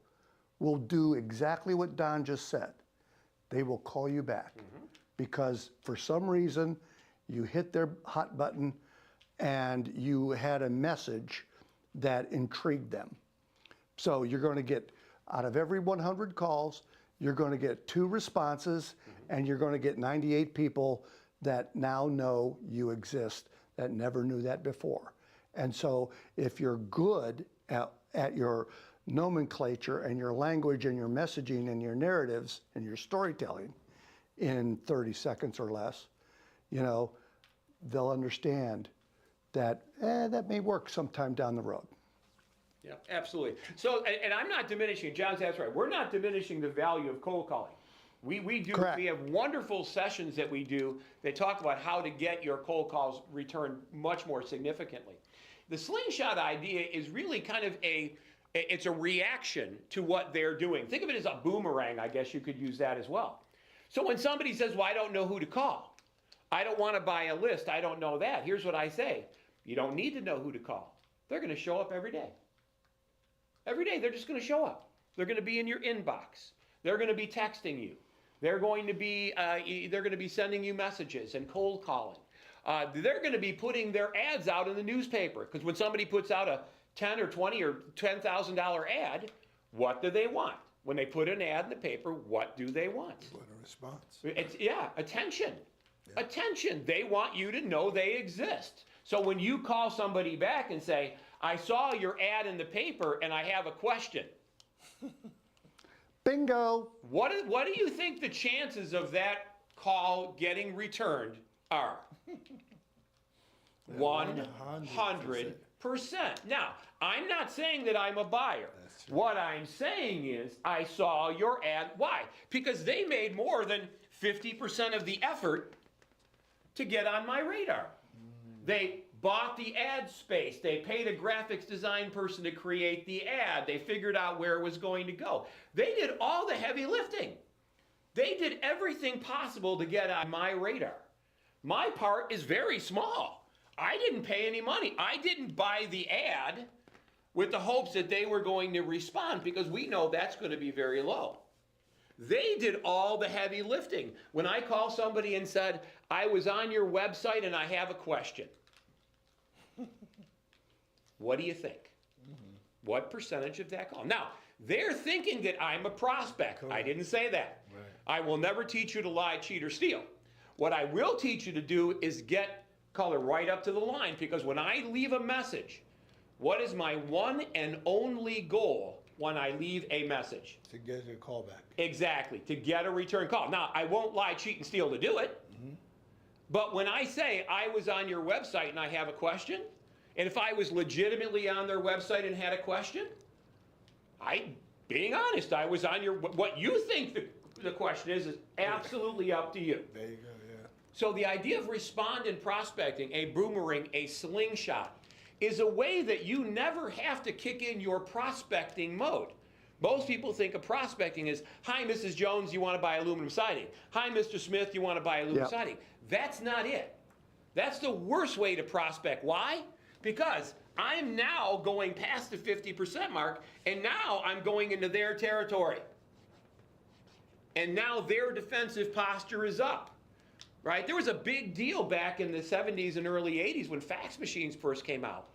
will do exactly what Don just said. They will call you back because for some reason you hit their hot button and you had a message that intrigued them. So you're going to get, out of every 100 calls, you're going to get 2 responses, and you're going to get 98 people that now know you exist that never knew that before. And so if you're good at your nomenclature and your language and your messaging and your narratives and your storytelling in 30 seconds or less, they'll understand that that may work sometime down the road. Yeah, absolutely. So, and I'm not diminishing, John's that's right. We're not diminishing the value of cold calling. We do. Correct. We have wonderful sessions that we do that talk about how to get your cold calls returned much more significantly. The slingshot idea is really kind of it's a reaction to what they're doing. Think of it as a boomerang, I guess you could use that as well. So when somebody says, well, I don't know who to call, I don't want to buy a list, I don't know that, here's what I say. You don't need to know who to call. They're going to show up every day. Every day, they're just going to show up. They're going to be in your inbox. They're going to be texting you. They're going to be sending you messages and cold calling. They're going to be putting their ads out in the newspaper, because when somebody puts out a $10 or $20 or $10,000 ad, what do they want? When they put an ad in the paper, what do they want? What a response. Attention. Yeah. Attention. They want you to know they exist. So when you call somebody back and say, I saw your ad in the paper and I have a question. Bingo. What do you think the chances of that call getting returned are? 100%. Now, I'm not saying that I'm a buyer. What I'm saying is I saw your ad. Why? Because they made more than 50% of the effort to get on my radar. They bought the ad space. They paid a graphics design person to create the ad. They figured out where it was going to go. They did all the heavy lifting. They did everything possible to get on my radar. My part is very small. I didn't pay any money. I didn't buy the ad with the hopes that they were going to respond, because we know that's going to be very low. They did all the heavy lifting. When I call somebody and said, I was on your website and I have a question. What do you think? What percentage of that call? Now, they're thinking that I'm a prospect. I didn't say that. Right. I will never teach you to lie, cheat, or steal. What I will teach you to do is get color right up to the line, because when I leave a message, what is my one and only goal when I leave a message? To get a call back. Exactly, to get a return call. Now, I won't lie, cheat, and steal to do it, but when I say I was on your website and I have a question, and if I was legitimately on their website and had a question, being honest, I was on your, what you think the question is absolutely up to you. There you go, yeah. So the idea of respondent prospecting, a boomerang, a slingshot, is a way that you never have to kick in your prospecting mode. Most people think of prospecting as, hi, Mrs. Jones, you want to buy aluminum siding? Hi, Mr. Smith, you want to buy aluminum Yep. siding? That's not it. That's the worst way to prospect. Why? Because I'm now going past the 50% mark, and now I'm going into their territory. And now their defensive posture is up. Right? There was a big deal back in the 70s and early 80s when fax machines first came out.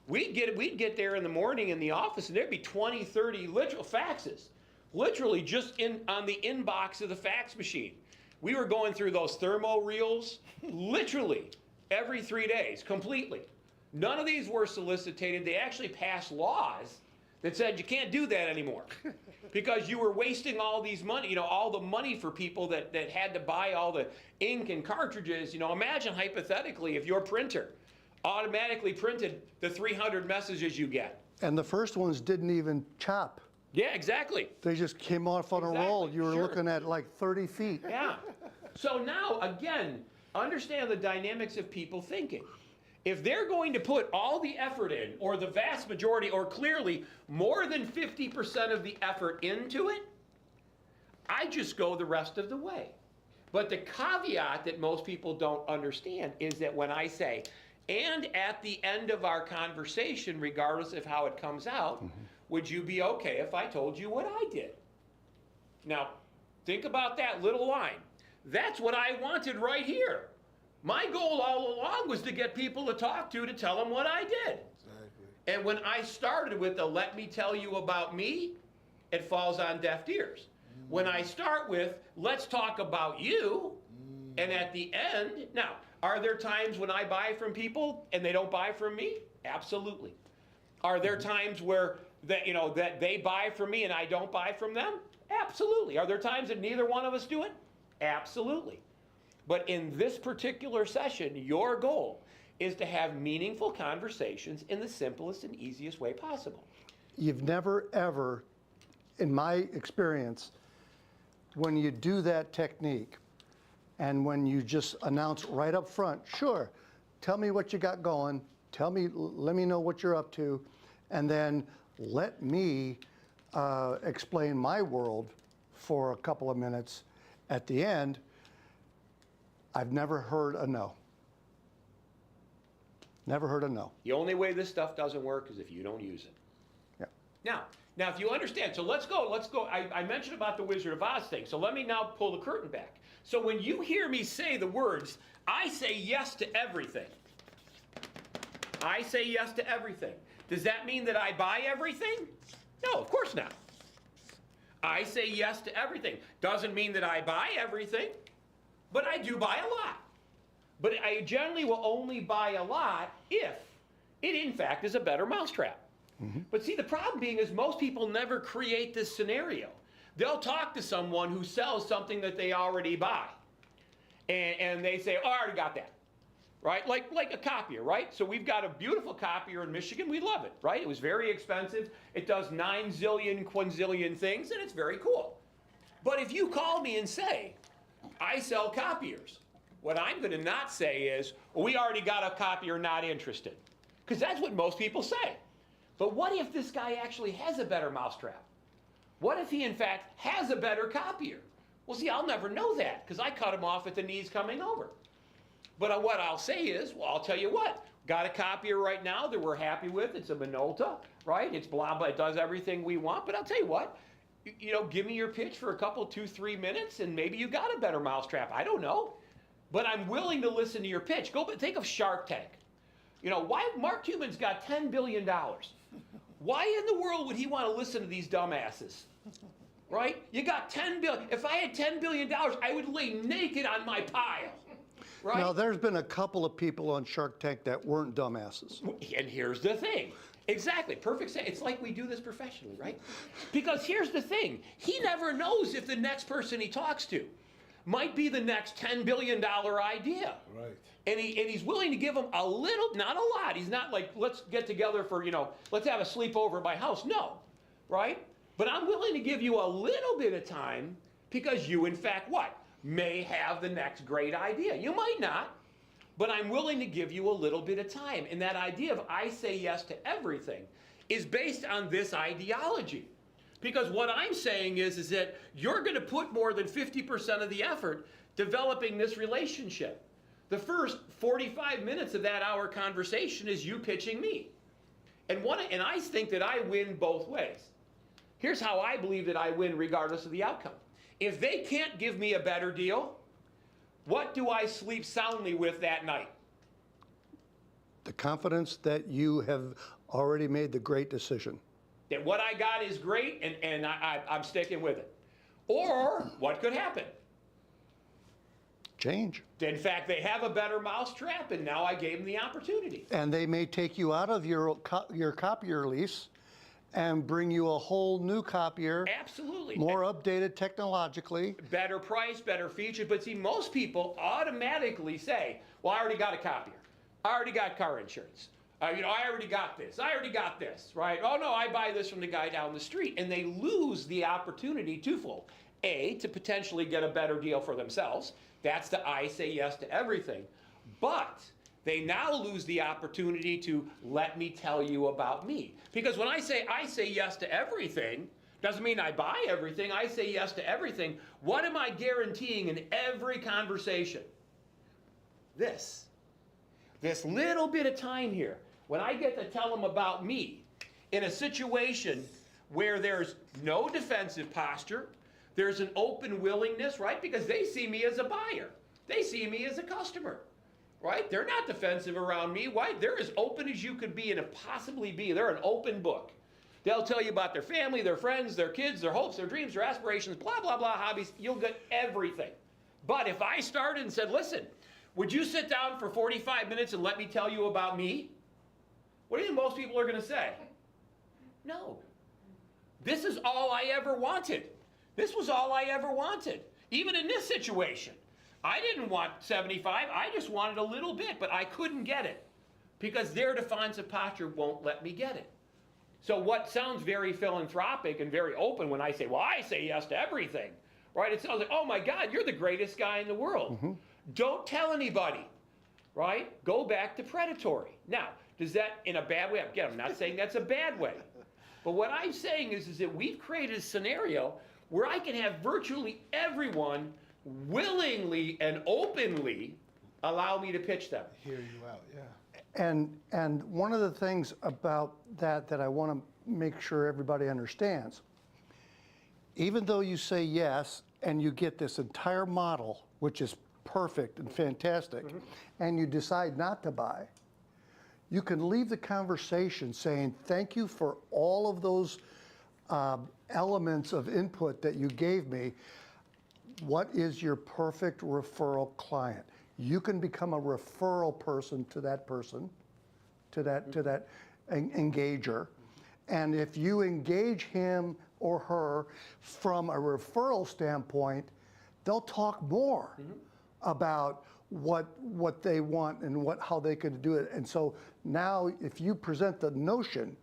We'd get there in the morning in the office, and there'd be 20, 30 literal faxes, literally just on the inbox of the fax machine. We were going through those thermo reels literally every 3 days, completely. None of these were solicited. They actually passed laws that said you can't do that anymore because you were wasting all these money, all the money for people that had to buy all the ink and cartridges. Imagine hypothetically if your printer automatically printed the 300 messages you get. And the first ones didn't even chop. Yeah, exactly. They just came off on a roll. Exactly, You were sure. looking at like 30 feet. Yeah. So now, again, understand the dynamics of people thinking. If they're going to put all the effort in, or the vast majority, or clearly more than 50% of the effort into it, I just go the rest of the way. But the caveat that most people don't understand is that when I say, and at the end of our conversation, regardless of how it comes out, would you be okay if I told you what I did? Now, think about that little line. That's what I wanted right here. My goal all along was to get people to talk to tell them what I did. Exactly. And when I started with the let me tell you about me, it falls on deaf ears. When I start with let's talk about you, and at the end, now, are there times when I buy from people and they don't buy from me? Absolutely. Are there times where that they buy from me and I don't buy from them? Absolutely. Are there times that neither one of us do it? Absolutely. But in this particular session, your goal is to have meaningful conversations in the simplest and easiest way possible. You've never, ever, in my experience, when you do that technique and when you just announce right up front, sure, tell me what you got going, let me know what you're up to, and then let me explain my world for a couple of minutes at the end, I've never heard a no. Never heard a no. The only way this stuff doesn't work is if you don't use it. Yeah. Now, if you understand, so let's go. I mentioned about the Wizard of Oz thing, so let me now pull the curtain back. So when you hear me say the words, I say yes to everything. I say yes to everything. Does that mean that I buy everything? No, of course not. I say yes to everything. Doesn't mean that I buy everything, but I do buy a lot. But I generally will only buy a lot if it in fact is a better mousetrap. But see, the problem being is most people never create this scenario. They'll talk to someone who sells something that they already buy. And they say, oh, I already got that. Right? Like a copier, right? So we've got a beautiful copier in Michigan. We love it, right? It was very expensive. It does 9 zillion, quinzillion things, and it's very cool. But if you call me and say, I sell copiers, what I'm going to not say is, well, we already got a copier, not interested. Because that's what most people say. But what if this guy actually has a better mousetrap? What if he, in fact, has a better copier? Well, see, I'll never know that because I cut him off at the knees coming over. But what I'll say is, well, I'll tell you what. Got a copier right now that we're happy with. It's a Minolta, right? It's blah, blah. It does everything we want. But I'll tell you what. Give me your pitch for a couple, 2-3 minutes, and maybe you got a better mousetrap. I don't know. But I'm willing to listen to your pitch. Think of Shark Tank. Why Mark Cuban's got $10 billion. Why in the world would he want to listen to these dumbasses? Right? You got $10 billion. If I had $10 billion, I would lay naked on my pile. Right? Now, there's been a couple of people on Shark Tank that weren't dumbasses. And here's the thing. Exactly. Perfect. It's like we do this professionally, right? Because here's the thing. He never knows if the next person he talks to might be the next $10 billion idea. Right. And he's willing to give them a little, not a lot. He's not like, let's get together for, let's have a sleepover at my house. No, right? But I'm willing to give you a little bit of time because you, in fact, what? may have the next great idea. You might not, but I'm willing to give you a little bit of time. And that idea of I say yes to everything is based on this ideology. Because what I'm saying is that you're going to put more than 50% of the effort developing this relationship. The first 45 minutes of that hour conversation is you pitching me. And I think that I win both ways. Here's how I believe that I win regardless of the outcome. If they can't give me a better deal, what do I sleep soundly with that night? The confidence that you have already made the great decision. That what I got is great and I'm sticking with it. Or what could happen? Change. In fact, they have a better mousetrap and now I gave them the opportunity. And they may take you out of your copier lease and bring you a whole new copier. Absolutely. More updated technologically. Better price, better features. But see, most people automatically say, well, I already got a copier. I already got car insurance. I already got this. I already got this, right? Oh, no, I buy this from the guy down the street. And they lose the opportunity twofold. A, to potentially get a better deal for themselves. That's the I say yes to everything. But they now lose the opportunity to let me tell you about me. Because when I say yes to everything, doesn't mean I buy everything. I say yes to everything. What am I guaranteeing in every conversation? This little bit of time here, when I get to tell them about me in a situation where there's no defensive posture, there's an open willingness, right? Because they see me as a buyer. They see me as a customer, right? They're not defensive around me. Why? They're as open as you could be and possibly be. They're an open book. They'll tell you about their family, their friends, their kids, their hopes, their dreams, their aspirations, blah, blah, blah, hobbies. You'll get everything. But if I started and said, listen, would you sit down for 45 minutes and let me tell you about me? What do you think most people are going to say? No. This is all I ever wanted. This was all I ever wanted. Even in this situation. I didn't want 75. I just wanted a little bit, but I couldn't get it. Because their defensive posture won't let me get it. So what sounds very philanthropic and very open when I say, well, I say yes to everything. Right? It sounds like, oh my God, you're the greatest guy in the world. Mm-hmm. Don't tell anybody. Right? Go back to predatory. Now, does that in a bad way? Again, I'm not saying that's a bad way. But what I'm saying is that we've created a scenario where I can have virtually everyone willingly and openly allow me to pitch them. Hear you out, yeah. And one of the things about that I want to make sure everybody understands, even though you say yes and you get this entire model, which is perfect and fantastic, mm-hmm. and you decide not to buy, you can leave the conversation saying, thank you for all of those elements of input that you gave me. What is your perfect referral client? You can become a referral person, to that engager. And if you engage him or her from a referral standpoint, they'll talk more mm-hmm. about what they want and how they can do it. And so now if you present the notion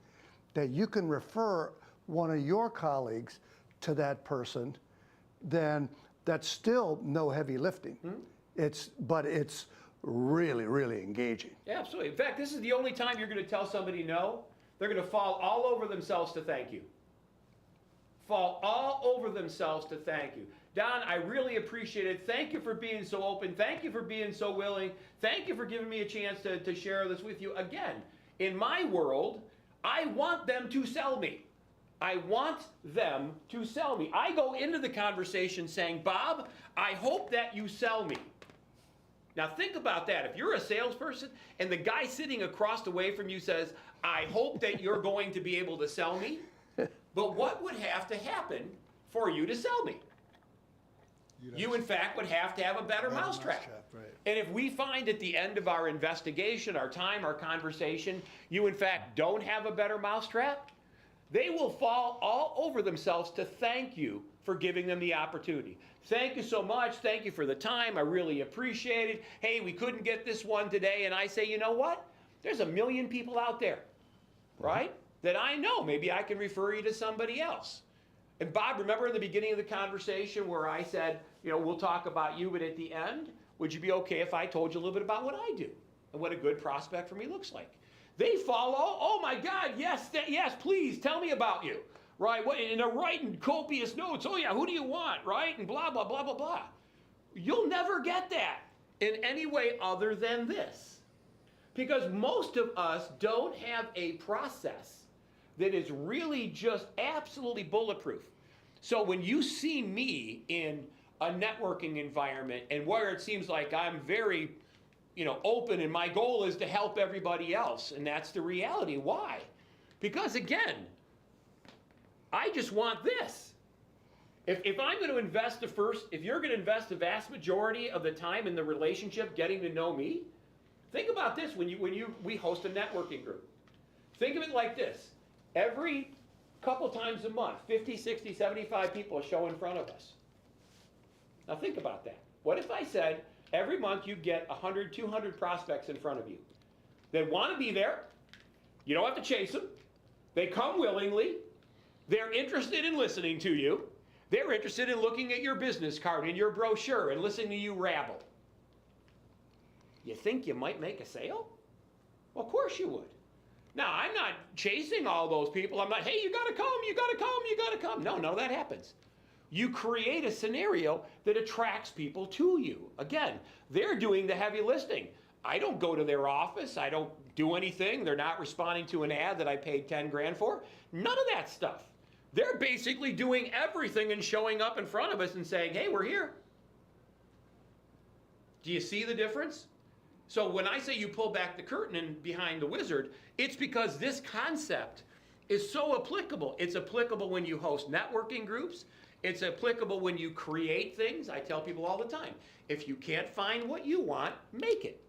that you can refer one of your colleagues to that person, then that's still no heavy lifting. Mm-hmm. But it's really, really engaging. Yeah, absolutely. In fact, this is the only time you're going to tell somebody no. They're going to fall all over themselves to thank you. Fall all over themselves to thank you. Don, I really appreciate it. Thank you for being so open. Thank you for being so willing. Thank you for giving me a chance to share this with you. Again, in my world, I want them to sell me. I want them to sell me. I go into the conversation saying, Bob, I hope that you sell me. Now think about that. If you're a salesperson and the guy sitting across the way from you says, I hope that you're going to be able to sell me, but what would have to happen for you to sell me? You, in fact, would have to have a better mousetrap. Right. And if we find at the end of our investigation, our time, our conversation, you, in fact, don't have a better mousetrap, they will fall all over themselves to thank you for giving them the opportunity. Thank you so much. Thank you for the time. I really appreciate it. Hey, we couldn't get this one today. And I say, you know what? There's a million people out there, right, that I know. Maybe I can refer you to somebody else. And Bob, remember in the beginning of the conversation where I said, we'll talk about you, but at the end, would you be okay if I told you a little bit about what I do and what a good prospect for me looks like? They follow, oh my God, yes, yes, please tell me about you, right? And they're writing copious notes. Oh yeah, who do you want, right? And blah, blah, blah, blah, blah. You'll never get that in any way other than this. Because most of us don't have a process that is really just absolutely bulletproof. So when you see me in a networking environment and where it seems like I'm very, open and my goal is to help everybody else, and that's the reality. Why? Because again, I just want this. If I'm going to invest if you're going to invest the vast majority of the time in the relationship getting to know me, think about this when we host a networking group. Think of it like this. Every couple times a month, 50, 60, 75 people show in front of us. Now think about that. What if I said every month you get 100, 200 prospects in front of you that want to be there? You don't have to chase them. They come willingly. They're interested in listening to you. They're interested in looking at your business card and your brochure and listening to you rabble. You think you might make a sale? Well, of course you would. Now, I'm not chasing all those people. I'm not, hey, you got to come, you got to come, you got to come. No, none of that happens. You create a scenario that attracts people to you. Again, they're doing the heavy lifting. I don't go to their office. I don't do anything. They're not responding to an ad that I paid 10 grand for. None of that stuff. They're basically doing everything and showing up in front of us and saying, hey, we're here. Do you see the difference? So when I say you pull back the curtain and behind the wizard, it's because this concept is so applicable. It's applicable when you host networking groups. It's applicable when you create things. I tell people all the time, if you can't find what you want, make it.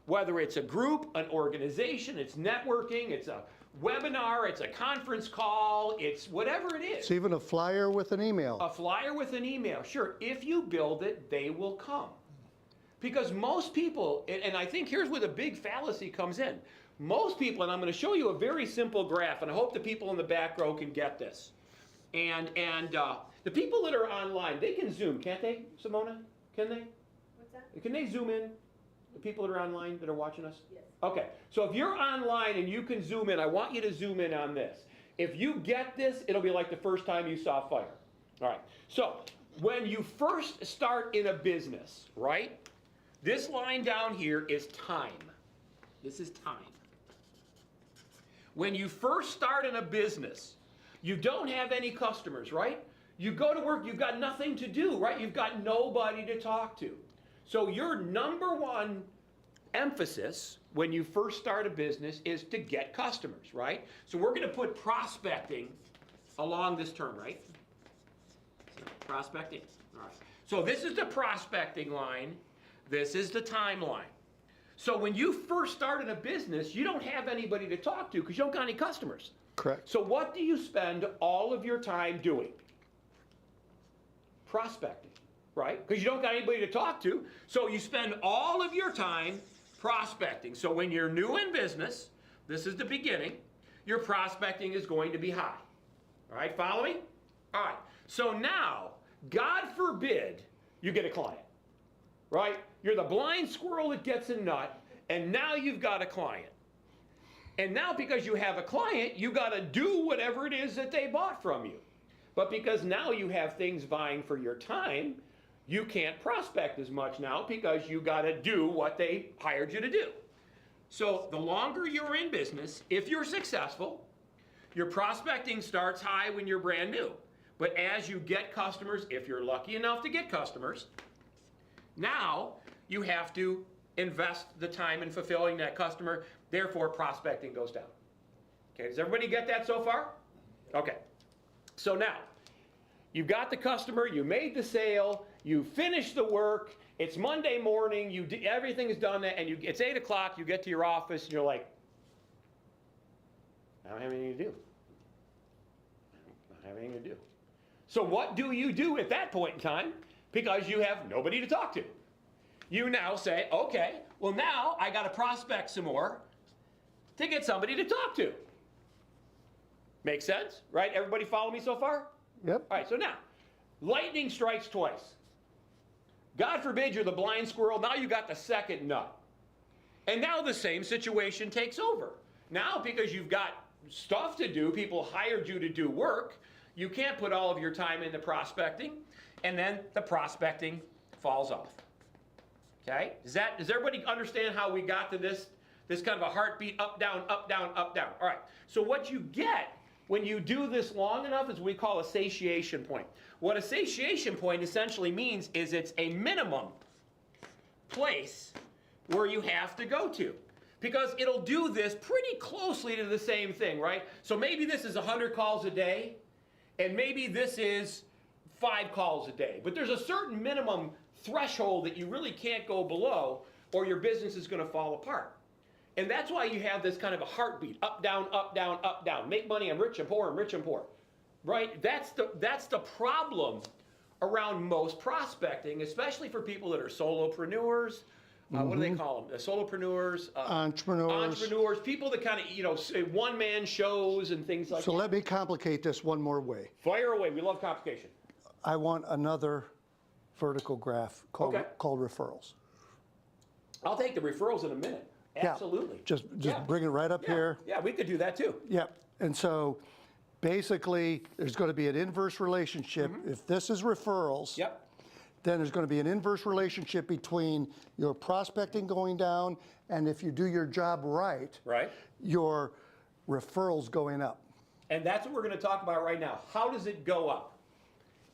Whether it's a group, an organization, it's networking, it's a webinar, it's a conference call, it's whatever it is. It's even a flyer with an email. A flyer with an email, sure. If you build it, they will come. Because most people, and I think here's where the big fallacy comes in. Most people, and I'm going to show you a very simple graph, and I hope the people in the back row can get this. And the people that are online, they can Zoom, can't they, Simona? Can they? What's that? Can they Zoom in? The people that are online that are watching us? Yes. Okay, so if you're online and you can Zoom in, I want you to zoom in on this. If you get this, it'll be like the first time you saw fire. All right, so when you first start in a business, right? This line down here is time. This is time. When you first start in a business, you don't have any customers, right? You go to work, you've got nothing to do, right? You've got nobody to talk to. So your number one emphasis when you first start a business is to get customers, right? So we're going to put prospecting along this term, right? Prospecting. All right. So this is the prospecting line. This is the timeline. So when you first start in a business, you don't have anybody to talk to because you don't got any customers. Correct. So what do you spend all of your time doing? Prospecting, right? Because you don't got anybody to talk to. So you spend all of your time prospecting. So when you're new in business, this is the beginning, your prospecting is going to be high. All right, follow me? All right, so now, God forbid you get a client, right? You're the blind squirrel that gets a nut, and now you've got a client. And now because you have a client, you got to do whatever it is that they bought from you. But because now you have things vying for your time, you can't prospect as much now because you got to do what they hired you to do. So the longer you're in business, if you're successful, your prospecting starts high when you're brand new. But as you get customers, if you're lucky enough to get customers, now you have to invest the time in fulfilling that customer. Therefore, prospecting goes down. Okay, does everybody get that so far? Okay. So now, you've got the customer, you made the sale, you finished the work, it's Monday morning, everything is done, and it's 8 o'clock, you get to your office, and you're like, I don't have anything to do. I don't have anything to do. So what do you do at that point in time? Because you have nobody to talk to. You now say, okay, well now I got to prospect some more to get somebody to talk to. Make sense? Right? Everybody follow me so far? Yep. All right, so now, lightning strikes twice. God forbid you're the blind squirrel, now you got the second nut. And now the same situation takes over. Now, because you've got stuff to do, people hired you to do work, you can't put all of your time into prospecting, and then the prospecting falls off. Okay? Does everybody understand how we got to this kind of a heartbeat, up, down, up, down, up, down? All right. So what you get when you do this long enough is what we call a satiation point. What a satiation point essentially means is it's a minimum place where you have to go to. Because it'll do this pretty closely to the same thing, right? So maybe this is 100 calls a day, and maybe this is 5 calls a day. But there's a certain minimum threshold that you really can't go below, or your business is going to fall apart. And that's why you have this kind of a heartbeat, up, down, up, down, up, down. Make money, I'm rich and poor, I'm rich and poor. Right? That's the problem around most prospecting, especially for people that are solopreneurs. What do they call them? Solopreneurs, entrepreneurs, people that kind of, one-man shows and things like that. So let me complicate this one more way. Fire away. We love complication. I want another vertical graph called referrals. I'll take the referrals in a minute. Absolutely. Yeah, just bring it right up here. Yeah, we could do that too. Yep. And so basically, there's going to be an inverse relationship. If this is referrals, then there's going to be an inverse relationship between your prospecting going down and if you do your job right, your referrals going up. And that's what we're going to talk about right now. How does it go up?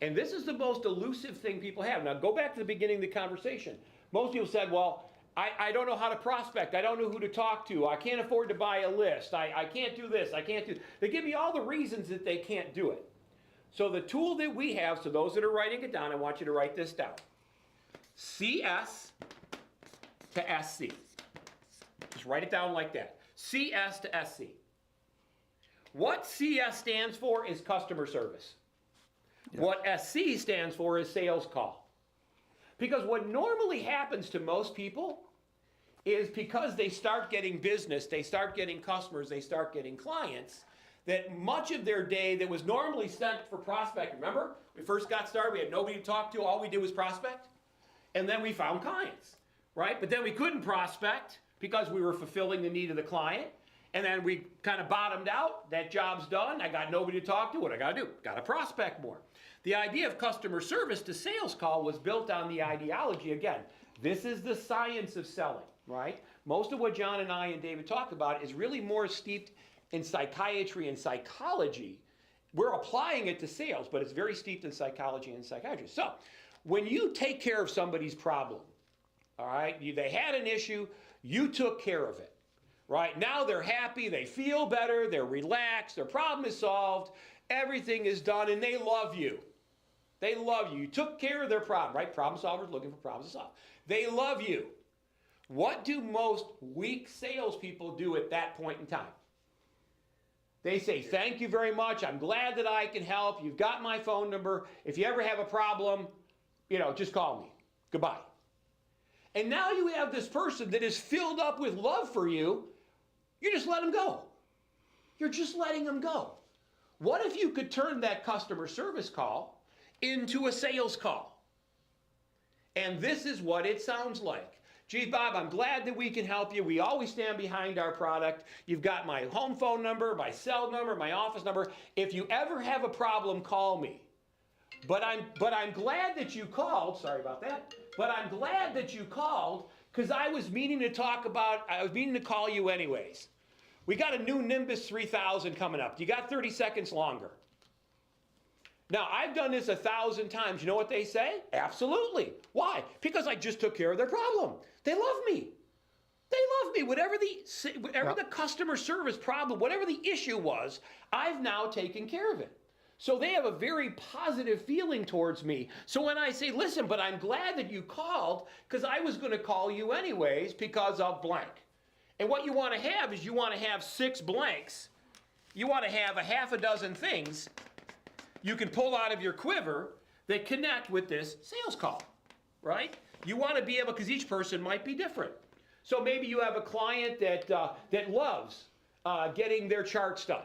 And this is the most elusive thing people have. Now, go back to the beginning of the conversation. Most people said, well, I don't know how to prospect. I don't know who to talk to. I can't afford to buy a list. I can't do this. I can't do. They give me all the reasons that they can't do it. So the tool that we have, so those that are writing it down, I want you to write this down. CS to SC. Just write it down like that. CS to SC. What CS stands for is customer service. What SC stands for is sales call. Because what normally happens to most people is because they start getting business, they start getting customers, they start getting clients, that much of their day that was normally spent for prospecting. Remember, we first got started, we had nobody to talk to, all we did was prospect. And then we found clients, right? But then we couldn't prospect because we were fulfilling the need of the client. And then we kind of bottomed out, that job's done, I got nobody to talk to, what I gotta do? Gotta prospect more. The idea of customer service to sales call was built on the ideology, again, this is the science of selling, right? Most of what John and I and David talk about is really more steeped in psychiatry and psychology. We're applying it to sales, but it's very steeped in psychology and psychiatry. So, when you take care of somebody's problem, all right, they had an issue, you took care of it, right? Now they're happy, they feel better, they're relaxed, their problem is solved, everything is done, and they love you. They love you. You took care of their problem, right? Problem solvers looking for problems to solve. They love you. What do most weak salespeople do at that point in time? They say, thank you very much. I'm glad that I can help. You've got my phone number. If you ever have a problem, just call me. Goodbye. And now you have this person that is filled up with love for you. You just let them go. You're just letting them go. What if you could turn that customer service call into a sales call? And this is what it sounds like. Gee, Bob, I'm glad that we can help you. We always stand behind our product. You've got my home phone number, my cell number, my office number. If you ever have a problem, call me. But I'm glad that you called. Sorry about that. But I'm glad that you called because I was meaning to call you anyways. We got a new Nimbus 3000 coming up. You got 30 seconds longer. Now, I've done this 1,000 times. You know what they say? Absolutely. Why? Because I just took care of their problem. They love me. They love me. Whatever the customer service problem, whatever the issue was, I've now taken care of it. So they have a very positive feeling towards me. So when I say, listen, but I'm glad that you called because I was going to call you anyways because of blank. And what you want to have is you want to have 6 blanks. You want to have a half a dozen things you can pull out of your quiver that connect with this sales call, right? You want to be able, because each person might be different. So maybe you have a client that loves getting their charts done.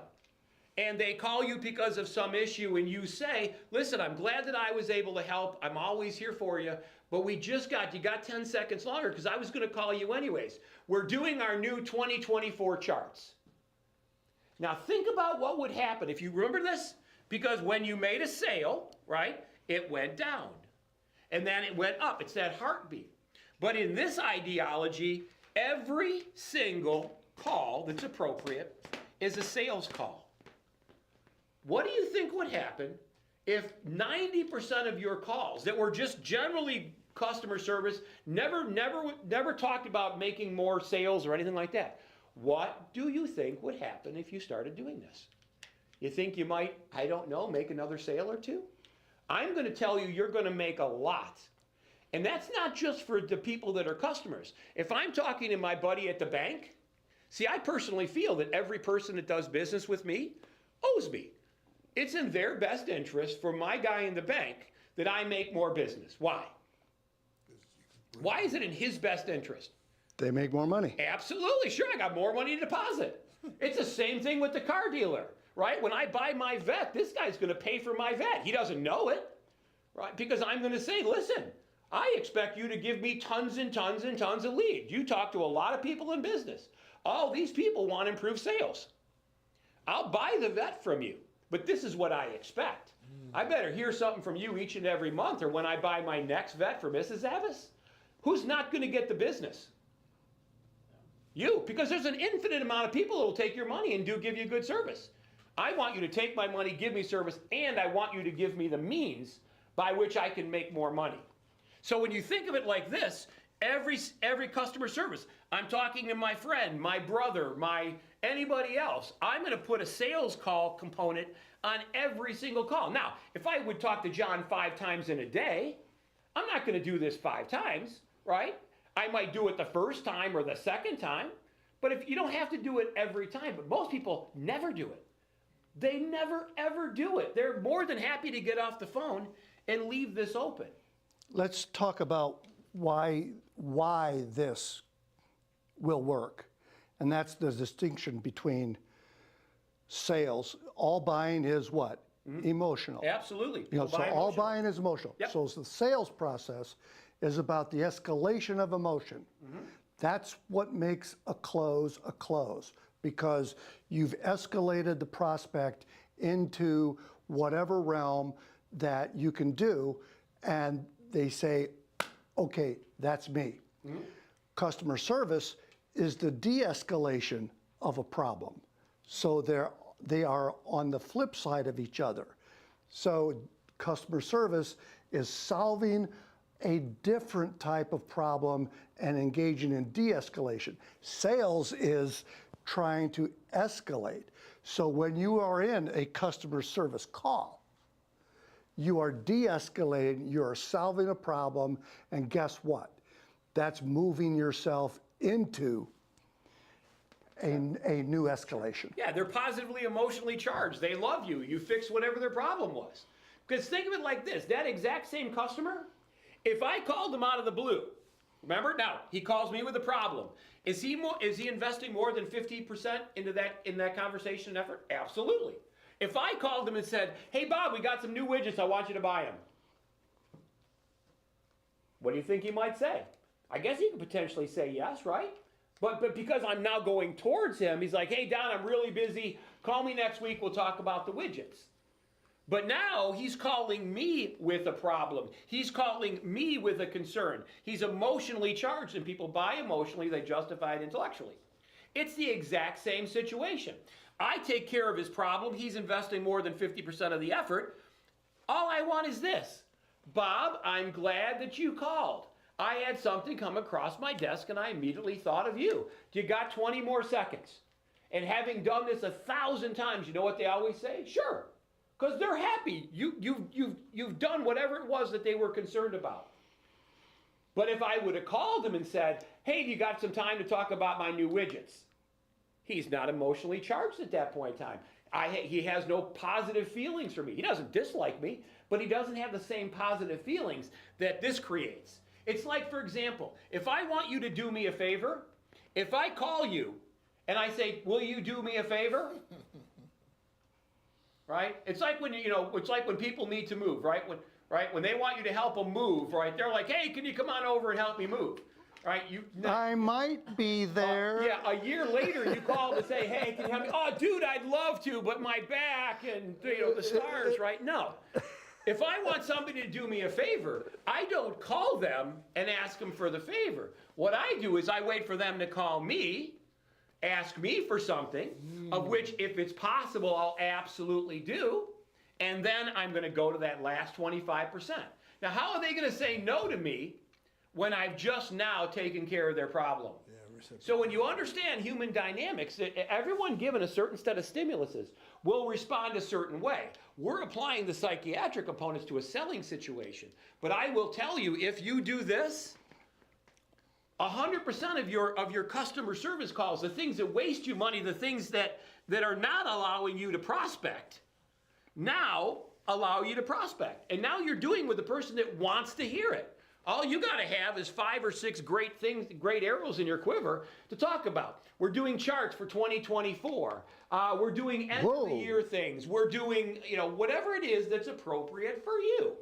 and they call you because of some issue, and you say, listen, I'm glad that I was able to help. I'm always here for you, but you got 10 seconds longer because I was going to call you anyways. We're doing our new 2024 charts. Now think about what would happen if you remember this, because when you made a sale, right, it went down. And then it went up. It's that heartbeat. But in this ideology, every single call that's appropriate is a sales call. What do you think would happen if 90% of your calls that were just generally customer service, never talked about making more sales or anything like that? What do you think would happen if you started doing this? You think you might, I don't know, make another sale or two? I'm going to tell you, you're going to make a lot. And that's not just for the people that are customers. If I'm talking to my buddy at the bank, see, I personally feel that every person that does business with me owes me. It's in their best interest for my guy in the bank that I make more business. Why? Why is it in his best interest? They make more money. Absolutely, sure, I got more money to deposit. It's the same thing with the car dealer, right? When I buy my vet, this guy's going to pay for my vet. He doesn't know it, right? Because I'm going to say, listen, I expect you to give me tons and tons and tons of leads. You talk to a lot of people in business. All these people want improved sales. I'll buy the vet from you, but this is what I expect. I better hear something from you each and every month, or when I buy my next vet for Mrs. Zavis. Who's not going to get the business? You, because there's an infinite amount of people that will take your money and do give you good service. I want you to take my money, give me service, and I want you to give me the means by which I can make more money. So when you think of it like this, every customer service, I'm talking to my friend, my brother, anybody else, I'm going to put a sales call component on every single call. Now, if I would talk to John 5 times in a day, I'm not going to do this 5 times, right? I might do it the first time or the second time, but if you don't have to do it every time, but most people never do it. They never ever do it. They're more than happy to get off the phone and leave this open. Let's talk about why this will work. And that's the distinction between sales. All buying is what? Emotional. Absolutely. You know, so all buying is emotional. Yep. So the sales process is about the escalation of emotion. That's what makes a close, because you've escalated the prospect into whatever realm that you can do, and they say, okay, that's me. Customer service is the de-escalation of a problem. So they are on the flip side of each other. So customer service is solving a different type of problem and engaging in de-escalation. Sales is trying to escalate. So when you are in a customer service call, you are de-escalating, you are solving a problem, and guess what? That's moving yourself into a new escalation. Yeah, they're positively emotionally charged. They love you. You fix whatever their problem was. Because think of it like this, that exact same customer, if I called him out of the blue, remember? Now, he calls me with a problem. Is he investing more than 50% into that conversation and effort? Absolutely. If I called him and said, hey, Bob, we got some new widgets, I want you to buy them. What do you think he might say? I guess he could potentially say yes, right? But because I'm now going towards him, he's like, hey, Don, I'm really busy. Call me next week, we'll talk about the widgets. But now he's calling me with a problem. He's calling me with a concern. He's emotionally charged, and people buy emotionally, they justify it intellectually. It's the exact same situation. I take care of his problem. He's investing more than 50% of the effort. All I want is this. Bob, I'm glad that you called. I had something come across my desk, and I immediately thought of you. You got 20 more seconds. And having done this 1,000 times, you know what they always say? Sure. Because they're happy. You've done whatever it was that they were concerned about. But if I would have called him and said, hey, you got some time to talk about my new widgets? He's not emotionally charged at that point in time. He has no positive feelings for me. He doesn't dislike me, but he doesn't have the same positive feelings that this creates. It's like, for example, if I want you to do me a favor, if I call you and I say, will you do me a favor? right? It's like when it's like when people need to move, right? When they want you to help them move, right? They're like, hey, can you come on over and help me move, right? I might be there. Yeah, a year later you call to say, hey, can you help me? Oh, dude, I'd love to, but my back and the scars, right? No. If I want somebody to do me a favor, I don't call them and ask them for the favor. What I do is I wait for them to call me, ask me for something, of which, if it's possible, I'll absolutely do, and then I'm going to go to that last 25%. Now, how are they going to say no to me when I've just now taken care of their problem? So when you understand human dynamics, everyone given a certain set of stimuluses will respond a certain way. We're applying the psychiatric components to a selling situation. But I will tell you, if you do this, 100% of your customer service calls, the things that waste you money, the things that are not allowing you to prospect, now allow you to prospect. And now you're doing with the person that wants to hear it. All you got to have is 5 or 6 great arrows in your quiver to talk about. We're doing charts for 2024. We're doing end of the year things. We're doing, whatever it is that's appropriate for you.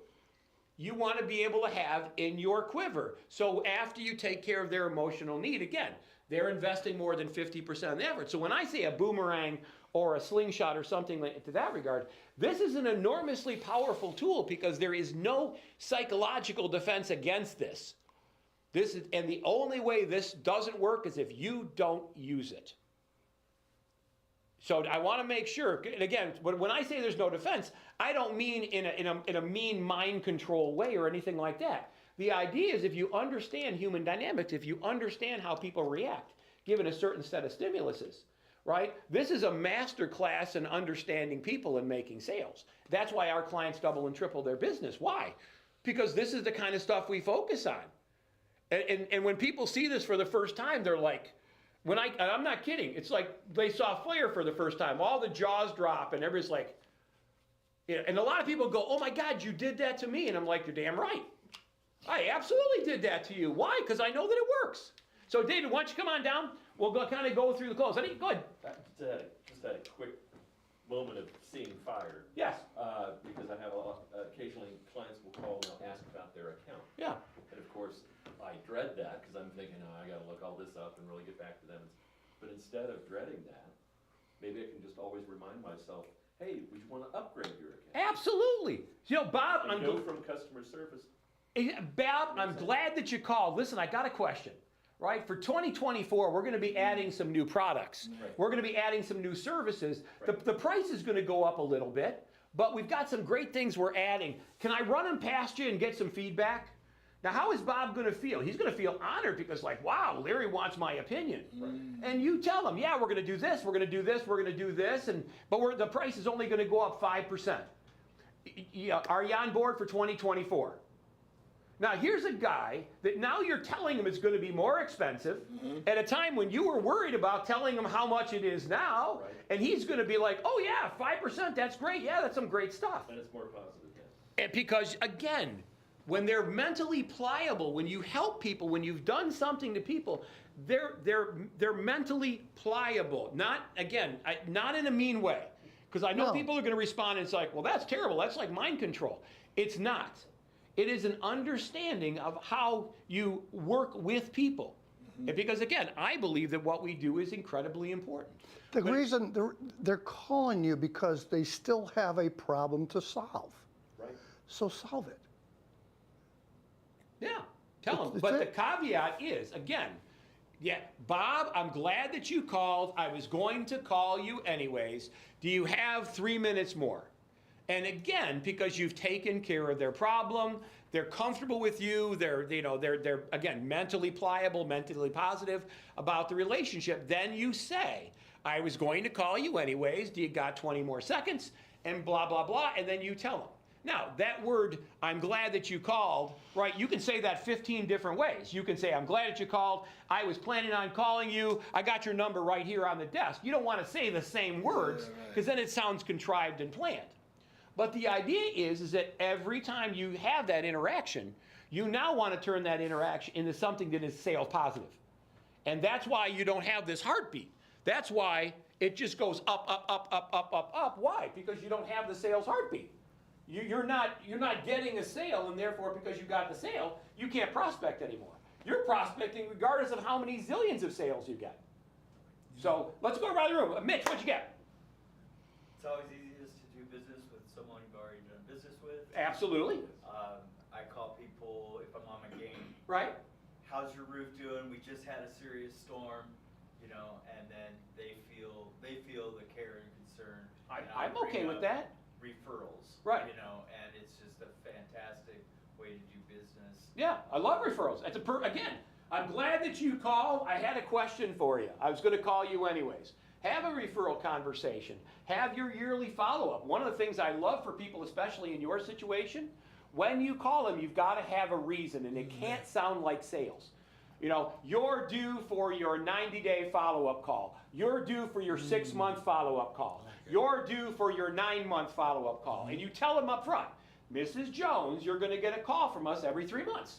You want to be able to have in your quiver. So after you take care of their emotional need, again, they're investing more than 50% of the effort. So when I say a boomerang or a slingshot or something to that regard, this is an enormously powerful tool because there is no psychological defense against this. And the only way this doesn't work is if you don't use it. So I want to make sure, and again, when I say there's no defense, I don't mean in a mean mind control way or anything like that. The idea is if you understand human dynamics, if you understand how people react, given a certain set of stimuluses, right? This is a master class in understanding people and making sales. That's why our clients double and triple their business. Why? Because this is the kind of stuff we focus on. And when people see this for the first time, they're like, I'm not kidding. It's like they saw Flair for the first time. All the jaws drop and everybody's like, and a lot of people go, oh my God, you did that to me. And I'm like, you're damn right. I absolutely did that to you. Why? Because I know that it works. So David, why don't you come on down? We'll kind of go through the calls. Go ahead. Just had a quick moment of seeing fire. Yes. Because I have occasionally clients will call and they'll ask about their account. Yeah. And of course, I dread that because I'm thinking, oh, I got to look all this up and really get back to them. But instead of dreading that, maybe I can just always remind myself, hey, would you want to upgrade your account? Absolutely. Bob, And go from customer service. Bob, I'm glad that you called. Listen, I got a question. Right? For 2024, we're going to be adding some new products. Right. We're going to be adding some new services. Right. The price is going to go up a little bit, but we've got some great things we're adding. Can I run them past you and get some feedback? Now, how is Bob going to feel? He's going to feel honored because wow, Larry wants my opinion. Right. And you tell him, yeah, we're going to do this, we're going to do this, we're going to do this, but the price is only going to go up 5%. Are you on board for 2024? Now, here's a guy that now you're telling him it's going to be more expensive at a time when you were worried about telling him how much it is now, right. And he's going to be like, oh, yeah, 5%, that's great. Yeah, that's some great stuff. And it's more positive, yeah. And because, again, when they're mentally pliable, when you help people, when you've done something to people, they're mentally pliable. Not in a mean way. Because I know people are going to respond and it's like, well, that's terrible. That's like mind control. It's not. It is an understanding of how you work with people. And because, again, I believe that what we do is incredibly important. The reason they're calling you because they still have a problem to solve. Right. So solve it. Yeah, tell them. But the caveat is, again, yeah, Bob, I'm glad that you called. I was going to call you anyways. Do you have 3 minutes more? And again, because you've taken care of their problem, they're comfortable with you, they're again, mentally pliable, mentally positive about the relationship, then you say, I was going to call you anyways, do you got 20 more seconds? And blah, blah, blah, and then you tell them. Now, that word, I'm glad that you called, right, you can say that 15 different ways. You can say, I'm glad that you called, I was planning on calling you, I got your number right here on the desk. You don't want to say the same words, because then it sounds contrived and planned. But the idea is that every time you have that interaction, you now want to turn that interaction into something that is sales positive. And that's why you don't have this heartbeat. That's why it just goes up, up, up, up, up, up, up. Why? Because you don't have the sales heartbeat. You're not getting a sale, and therefore, because you got the sale, you can't prospect anymore. You're prospecting regardless of how many zillions of sales you get. So let's go around the room. Mitch, what'd you get? It's always easiest to do business with someone you've already done business with. Absolutely. I call people if I'm on my game. Right? How's your roof doing? We just had a serious storm, you know, and then they feel the care and concern. And I'm bring okay with up that. Referrals. Right. You know, and it's just a fantastic way to do business. Yeah, I love referrals. It's again, I'm glad that you called. I had a question for you. I was going to call you anyways. Have a referral conversation. Have your yearly follow-up. One of the things I love for people, especially in your situation, when you call them, you've got to have a reason, and it can't sound like sales. You know, you're due for your 90-day follow-up call. You're due for your 6-month follow-up call. You're due for your 9-month follow-up call. And you tell them up front, Mrs. Jones, you're going to get a call from us every 3 months.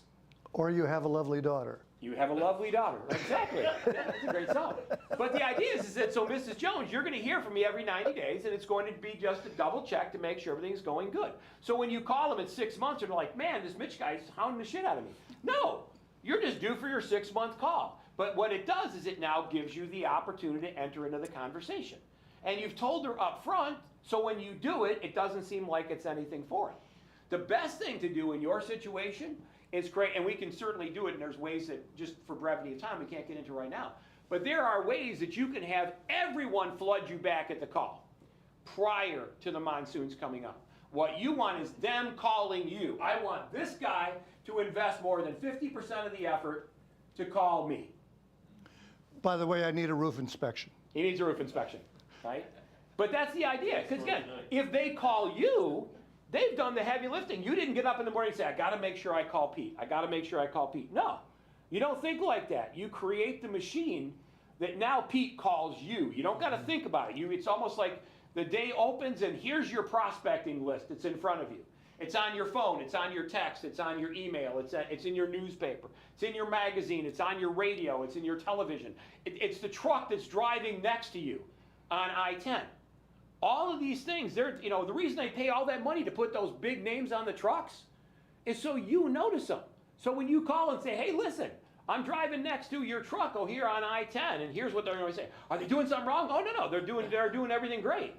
Or you have a lovely daughter. You have a lovely daughter. Exactly. That's a great song. But the idea is that, so Mrs. Jones, you're going to hear from me every 90 days, and it's going to be just a double check to make sure everything's going good. So when you call them in 6 months, and they're like, man, this Mitch guy's hounding the shit out of me. No, you're just due for your 6-month call. But what it does is it now gives you the opportunity to enter into the conversation. And you've told her up front, so when you do it, it doesn't seem like it's anything foreign. The best thing to do in your situation is great, and we can certainly do it, and there's ways that, just for brevity of time, we can't get into right now. But there are ways that you can have everyone flood you back at the call prior to the monsoons coming up. What you want is them calling you. I want this guy to invest more than 50% of the effort to call me. By the way, I need a roof inspection. He needs a roof inspection, right? But that's the idea, because again, if they call you, they've done the heavy lifting. You didn't get up in the morning and say, I got to make sure I call Pete. I got to make sure I call Pete. No, you don't think like that. You create the machine that now Pete calls you. You don't got to think about it. It's almost like the day opens and here's your prospecting list. It's in front of you. It's on your phone. It's on your text. It's on your email. It's in your newspaper. It's in your magazine. It's on your radio. It's in your television. It's the truck that's driving next to you on I-10. All of these things, the reason they pay all that money to put those big names on the trucks is so you notice them. So when you call and say, hey, listen, I'm driving next to your truck here on I-10, and here's what they're going to say. Are they doing something wrong? Oh, no, they're doing everything great.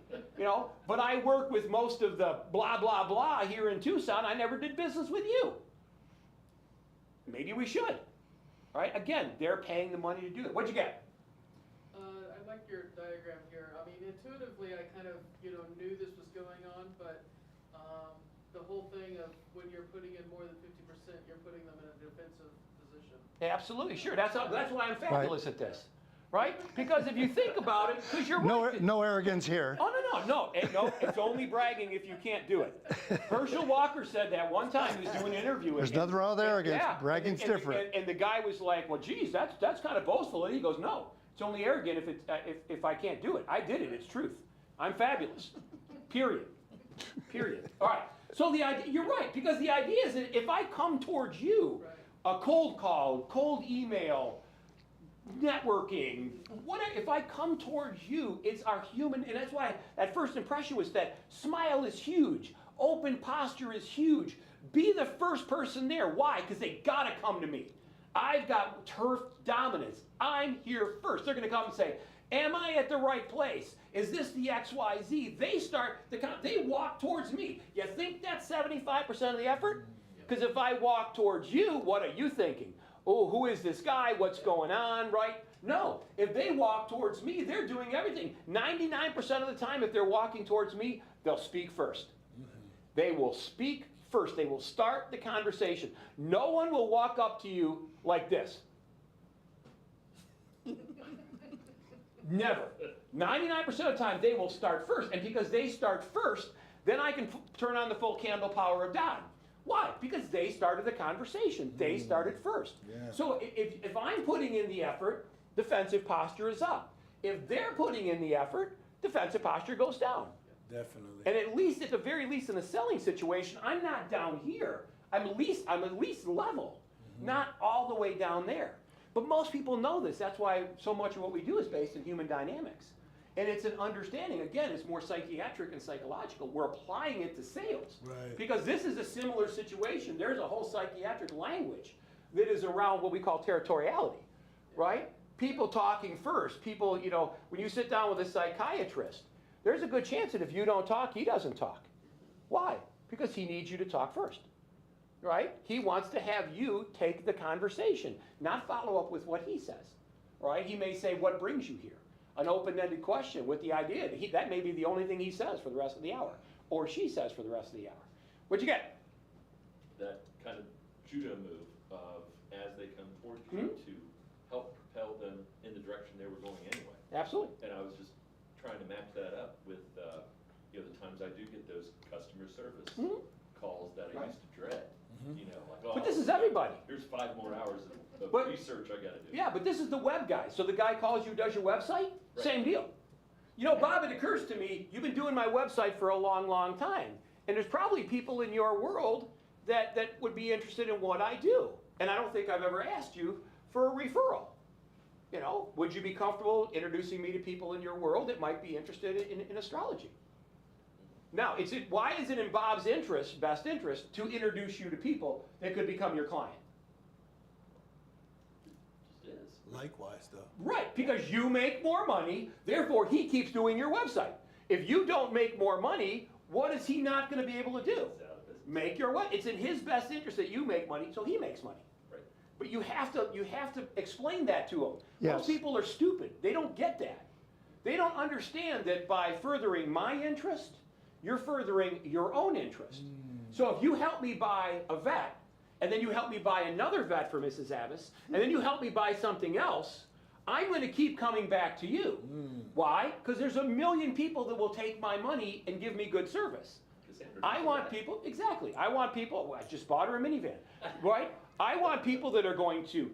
But I work with most of the blah, blah, blah here in Tucson. I never did business with you. Maybe we should. All right, again, they're paying the money to do it. What'd you get? I like your diagram here. I mean, intuitively, I kind of, knew this was going on, but the whole thing of when you're putting in more than 50%, you're putting them in a defensive position. Absolutely, sure. That's why I'm fabulous at this, right? Because if you think about it, because you're right. No arrogance here. Oh, no. It's only bragging if you can't do it. Herschel Walker said that one time. He was doing an interview. There's nothing wrong with arrogance. Yeah. Bragging's different. And the guy was like, well, geez, that's kind of boastful. And he goes, no, it's only arrogant if I can't do it. I did it. It's truth. I'm fabulous. Period. All right. So the idea, you're right, because the idea is that if I come towards you, a cold call, cold email, networking, whatever, if I come towards you, it's our human, and that's why that first impression was that smile is huge, open posture is huge. Be the first person there. Why? Because they got to come to me. I've got turf dominance. I'm here first. They're going to come and say, am I at the right place? Is this the XYZ? They walk towards me. You think that's 75% of the effort? Because if I walk towards you, what are you thinking? Oh, who is this guy? What's going on, right? No. If they walk towards me, they're doing everything. 99% of the time, if they're walking towards me, they'll speak first. They will speak first. They will start the conversation. No one will walk up to you like this. Never. 99% of the time, they will start first. And because they start first, then I can turn on the full candle power of Don. Why? Because they started the conversation. They started first. Yeah. So if I'm putting in the effort, defensive posture is up. If they're putting in the effort, defensive posture goes down. Definitely. And at the very least in the selling situation, I'm not down here. I'm at least level, not all the way down there. But most people know this. That's why so much of what we do is based in human dynamics. And it's an understanding. Again, it's more psychiatric and psychological. We're applying it to sales. Right. Because this is a similar situation. There's a whole psychiatric language that is around what we call territoriality, right? People talking first. People, you know, when you sit down with a psychiatrist, there's a good chance that if you don't talk, he doesn't talk. Why? Because he needs you to talk first, right? He wants to have you take the conversation, not follow up with what he says, right? He may say, what brings you here? An open-ended question with the idea that that may be the only thing he says for the rest of the hour, or she says for the rest of the hour. What'd you get? That kind of judo move of as they come towards you to help propel them in the direction they were going anyway. Absolutely. And I was just trying to match that up with, you know, the times I do get those customer service calls that I used to dread. You know, like, oh, But this is everybody. here's 5 more hours of But- research I gotta do. Yeah, but this is the web guy. So the guy calls you, does your website, Right. same deal. You know, Bob, it occurs to me, you've been doing my website for a long, long time. And there's probably people in your world that would be interested in what I do. And I don't think I've ever asked you for a referral. You know, would you be comfortable introducing me to people in your world that might be interested in astrology? Now, why is it in Bob's interest, best interest, to introduce you to people that could become your client? It just is. Likewise, though. Right, because you make more money, therefore he keeps doing your website. If you don't make more money, what is he not going to be able to do? It's out of business. Make your what? It's in his best interest that you make money, so he makes money. Right. But you have to explain that to them. Yes. Most people are stupid. They don't get that. They don't understand that by furthering my interest, you're furthering your own interest. So if you help me buy a vet, and then you help me buy another vet for Mrs. Zavis, and then you help me buy something else, I'm going to keep coming back to you. Why? Because there's a million people that will take my money and give me good service. Cassandra I did want that. people, exactly. I want people, well, I just bought her a minivan, right? I want people that are going to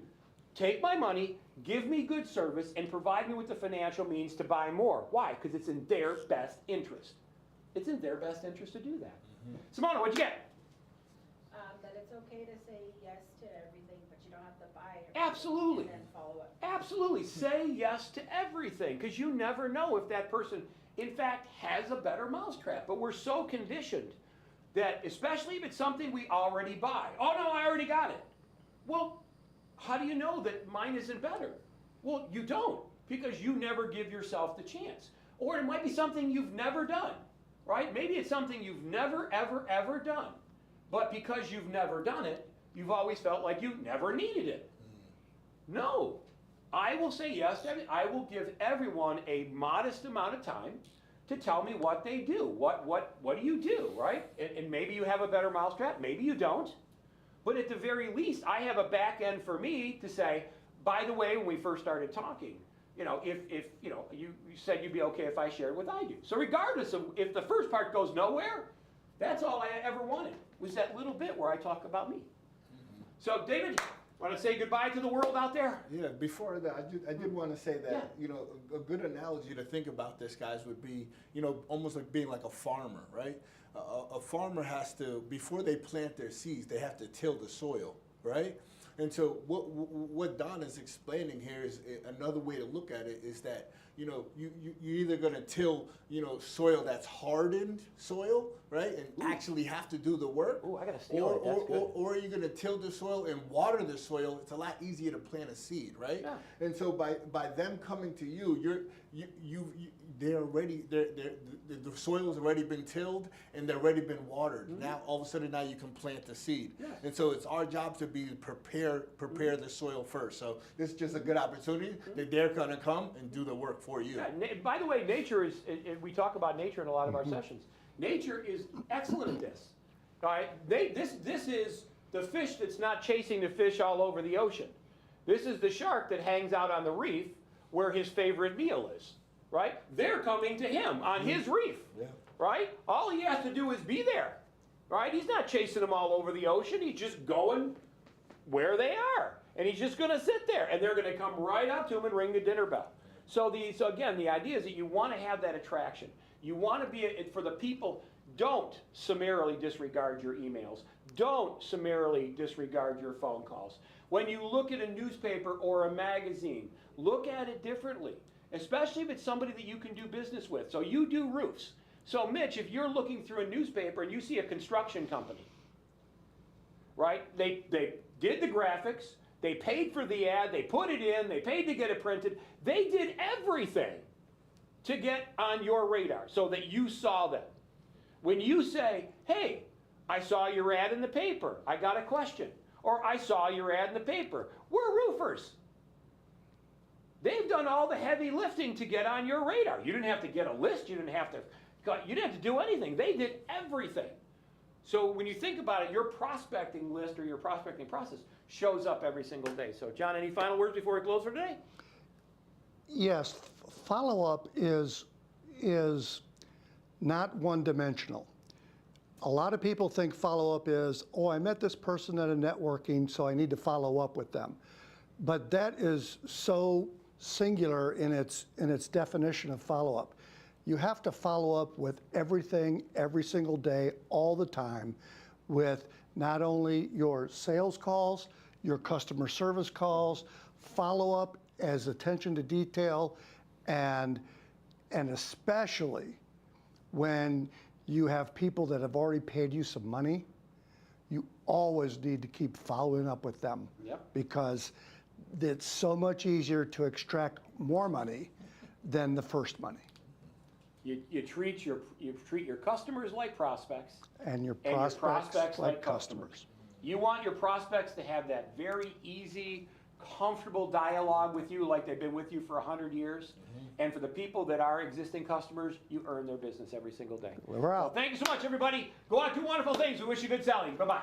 take my money, give me good service, and provide me with the financial means to buy more. Why? Because it's in their best interest. It's in their best interest to do that. Simona, what'd you get? That it's okay to say yes to everything, but you don't have to buy everything. Absolutely. And then follow up. Absolutely. Say yes to everything, because you never know if that person, in fact, has a better mousetrap. But we're so conditioned that, especially if it's something we already buy. Oh, no, I already got it. Well, how do you know that mine isn't better? Well, you don't, because you never give yourself the chance. Or it might be something you've never done, right? Maybe it's something you've never, ever, ever done. But because you've never done it, you've always felt like you never needed it. No. I will say yes to everything. I will give everyone a modest amount of time to tell me what they do. What do you do, right? And maybe you have a better mousetrap, maybe you don't. But at the very least, I have a back end for me to say, by the way, when we first started talking, you know, if you know, you said you'd be okay if I shared what I do. So regardless of if the first part goes nowhere, that's all I ever wanted, was that little bit where I talk about me. So David, want to say goodbye to the world out there? Yeah, before that, I did want to say that, Yeah. you know, a good analogy to think about this, guys, would be, you know, almost like being like a farmer, right? A farmer has to, before they plant their seeds, they have to till the soil, right? And so what Don is explaining here is another way to look at it is that, you know, you're either going to till, you know, soil that's hardened soil, right, and actually have to do the work. Ooh, I gotta steal it. That's good. Or you're going to till the soil and water the soil. It's a lot easier to plant a seed, right? Yeah. And so by them coming to you, the soil's already been tilled and they've already been watered. Now all of a sudden you can plant the seed. Yes. And so it's our job to be prepare the soil first. So this is just a good opportunity that they're going to come and do the work for you. Yeah, by the way, nature is, we talk about nature in a lot of our sessions. Nature is excellent at this. All right, this is the fish that's not chasing the fish all over the ocean. This is the shark that hangs out on the reef where his favorite meal is, right? They're coming to him on his reef, Yeah. right? All he has to do is be there, right? He's not chasing them all over the ocean. He's just going where they are. And he's just going to sit there, and they're going to come right up to him and ring the dinner bell. So again, the idea is that you want to have that attraction. You want to be, for the people, don't summarily disregard your emails. Don't summarily disregard your phone calls. When you look at a newspaper or a magazine, look at it differently, especially if it's somebody that you can do business with. So you do roofs. So Mitch, if you're looking through a newspaper and you see a construction company, right? They did the graphics, they paid for the ad, they put it in, they paid to get it printed. They did everything to get on your radar so that you saw them. When you say, hey, I saw your ad in the paper, I got a question. Or I saw your ad in the paper, we're roofers. They've done all the heavy lifting to get on your radar. You didn't have to get a list, you didn't have to do anything. They did everything. So when you think about it, your prospecting list or your prospecting process shows up every single day. So John, any final words before we close for today? Yes, follow-up is not one-dimensional. A lot of people think follow-up is, oh, I met this person at a networking, so I need to follow up with them. But that is so singular in its definition of follow-up. You have to follow up with everything, every single day, all the time, with not only your sales calls, your customer service calls, follow-up as attention to detail, and especially when you have people that have already paid you some money, you always need to keep following up with them. Yep. Because it's so much easier to extract more money than the first money. You treat your customers like prospects, And your prospects prospects like like customers. You want your prospects to have that very easy, comfortable dialogue with you like they've been with you for 100 years. And for the people that are existing customers, you earn their business every single day. We're out. So thank you so much, everybody. Go out, do wonderful things. We wish you good selling. Bye-bye.